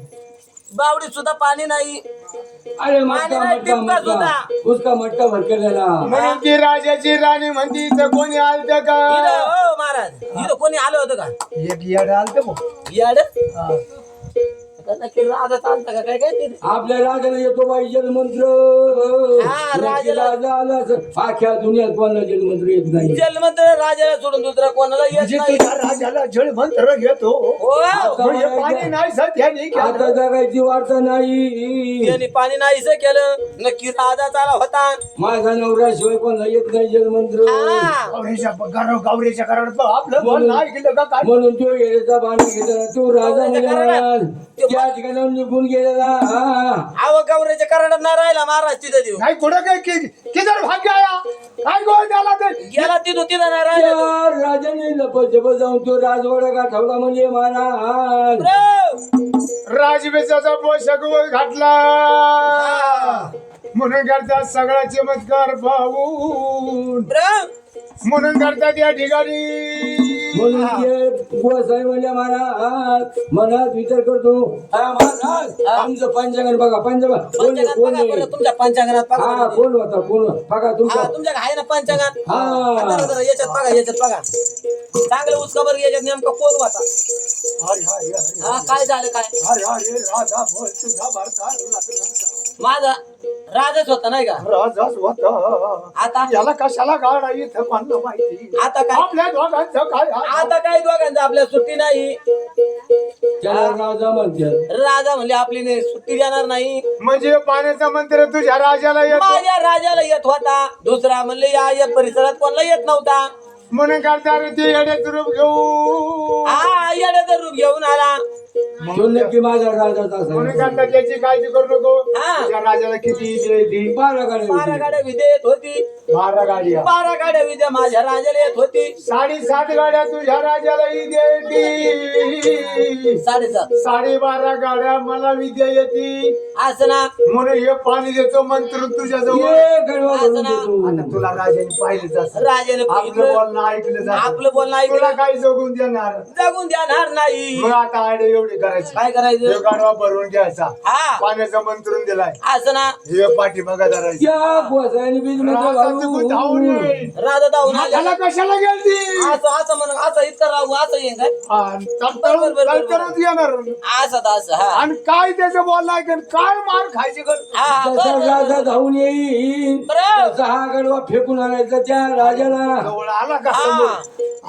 बावडीत सुद्धा पाणी नाही अरे पाणी मटका नाही, मटका टिपका मटका सुद्धा. उसका मटका भरकेलेला म्हणून ती राजाची राणी म्हणती इथं कोणी आलत इथं, का हो महाराज इथं कोणी आलं होतं का एक येड आलत भाऊ. याड राजा चालतं का काय काय ते आपल्या राजाला येतो बाई जलमंत्र हा, राजाला- राजा आला असं आख्या दुनियात कोणाला जलमंत्र येत नाही जलमंत्र राजाला सोडून दुसरा कोणाला येत म्हणजे नाही तुझ्या राजाला जळ मंत्र घेतो हो म्हणजे पाणी नाही सध्याने आता जगायची वार्ता नाही त्यांनी पाणी नाहीस केलं नक्की राजा चाला होता माझा नवरा शिवाय कोणाला येत नाही जलमंत्र हा. गावऱ्याच्या कारण आपलं बोल नाही गेलं का काय म्हणून तो येण्याचा बाण घेतला तो राजा गौरीच्या म्हणजे कराडात. त्या ठिकाणी निघून गेलेला आव गौरीच्या कराडात नाही राहिला महाराज तिथं देऊ नाही कुठं काय किधर भाग्य आया काय गोळ झाला ते गेला तिथं तिथं नाही राहिला तो. त्या राजाने लपजप जाऊन तो राजवाडा गाठवला म्हणजे महाराज ब्रो, राजवेशाचा पोशाख घातला म्हणून करता सगळा चमत्कार पाहून ब्रो, म्हणून करतात या ठिकाणी म्हणून ते गोसाई म्हणजे महाराज मनात विचार करतो हा महाराज आमचं पंचांगण बघा पंचांगण कोण पंचांगात कोण बघा आहे? बरं, तुमच्या पंचांगणात बघा हा बरं. कोण होता कोण बघा हा तुमचा तुमच्या आहे ना पंचांगात हा. जरा जरा याच्यात बघा चांगलं उसका बरं याच्यात नेमका कोण होता हा काय झालं काय राजा बोल तुझा भारतात लागला. माझा राजाच होता नाही का राजाच होता आता याला कशाला गाडा इथं कोणाला माहिती आता काय आपल्या दोघांचं काय आता काय दोघांचं आपल्या सुट्टी नाही त्याला राजा म्हणतात राजा म्हणले आपली नाही सुट्टी देणार नाही म्हणजे पाण्याचा मंत्र तुझ्या राजाला येतो माझ्या राजाला येत होता दुसरा म्हणले या परिसरात कोणाला येत नव्हता म्हणून करता ते येण्याचं रूप घेऊ हा येण्याचं रूप घेऊन आला तो नक्की माझा राजाचा म्हणून असायचा. करता त्याची काळजी करू नको हा. तुझ्या राजाला किती येते 12 गाड्या 12 होती. गाड्या विद्या येत होती 12 गाड्या 12 गाड्या विद्या माझ्या राजाला येत होती 7.5 गाड्या तुझ्या राजाला येते 7.5 12.5 गाड्या मला विद्या येते असं ना म्हणून हे पाणी देतो मंत्र तुझ्या जवळ ये गडवा असं भरून ना. देतो. आता तुला राजाने पाहिलं असं राजाने आपलं बघितलं, बोलणं ऐकलं जातं. आपलं बोलणं ऐकलं. तुला काही जगून देणार जगून देणार नाही मग आता आयडिया एवढी करायची काय करायचं हे गाडवा भरून घ्यायचा हा पाण्याचा मंत्रून दिलाय असं ना हे पाठी बघा धरायची त्या गोसाईने बीज मध्ये राजा चुकून धावून घालून येईल. राजा धावून आला. त्याला कशाला गेलती असं असं म्हणून असं इतकं राहू असं येईन काय तरतरच येणार असं हा आणि काय त्याचं बोलणं ऐकून काय मार खायची गरज हा जसा बरं, राजा बरं. धावून येईल बरं. तसा हा गडवा फेकून आणायचा त्या राजाला जवळ आला का हा. समोर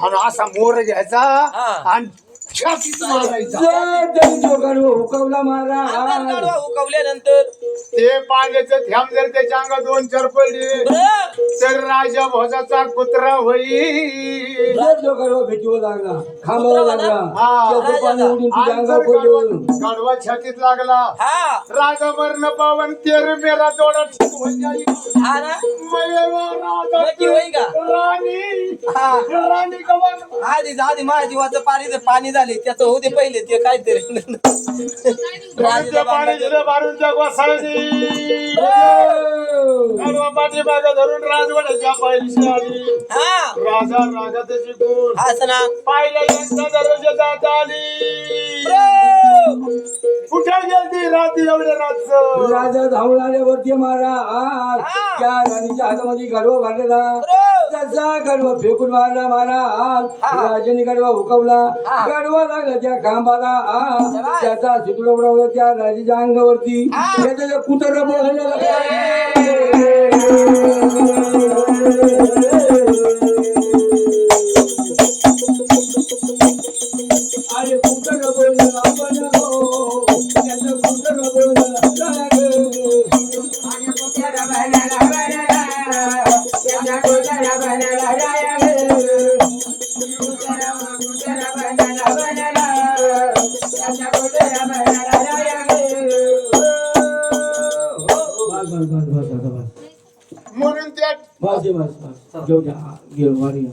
आणि असा मोर घ्यायचा हा. आणि छातीत मारायचा जर त्यांनी जो गडवा हुकवला अंधार महाराज गाडवा हुकवल्यानंतर ते पाण्याचं थेंब जर त्याच्या अंगात 2 4 पडले बरं, तर राजा भोजाचा कुत्रा होईल जर जो गडवा भेटीवर लागला खांबावर कुत्रा लागला हा. त्याचं पाणी राजाचा. उडून तुझ्या आणि जर अंगावर पडलं गाढवा छातीत लागला हा राजा मरण पावन तेर मेरा जोडा ठीक होऊन जाईल हा ना मयवा राजा नक्की होईल का? राणी हा. राणी कमान आधी माझ्या जीवाचं पाणी झाले त्याचं होते पहिले ते काहीतरी त्या पाण्याची मारून जगवा साळी गाढवा पाठीमागं धरून राजवाड्याच्या पायरीशी आली हा राजा राजा त्याची गुण असं ना पाहिलं यांचा दरवाजा जात आली ब्रो, कुठे गेलती रात्री एवढ्या रातचं राजा धावून आल्यावरती महाराज हा. त्या राणीच्या हातामध्ये गडवा भरलेला ब्रो. त्याचा गडवा फेकून मारला महाराज हा. राजाने गडवा हुकवला हा. गडवा लागला त्या खांबाला शाबास. त्याचा सुटला उडवला त्या राजाच्या अंगावरती हा. त्याच्या कुत्र अरे कुठं बोलला आपण हो त्याचं कुठं बोलला म्हणून त्या घेऊ द्या घेऊ वारी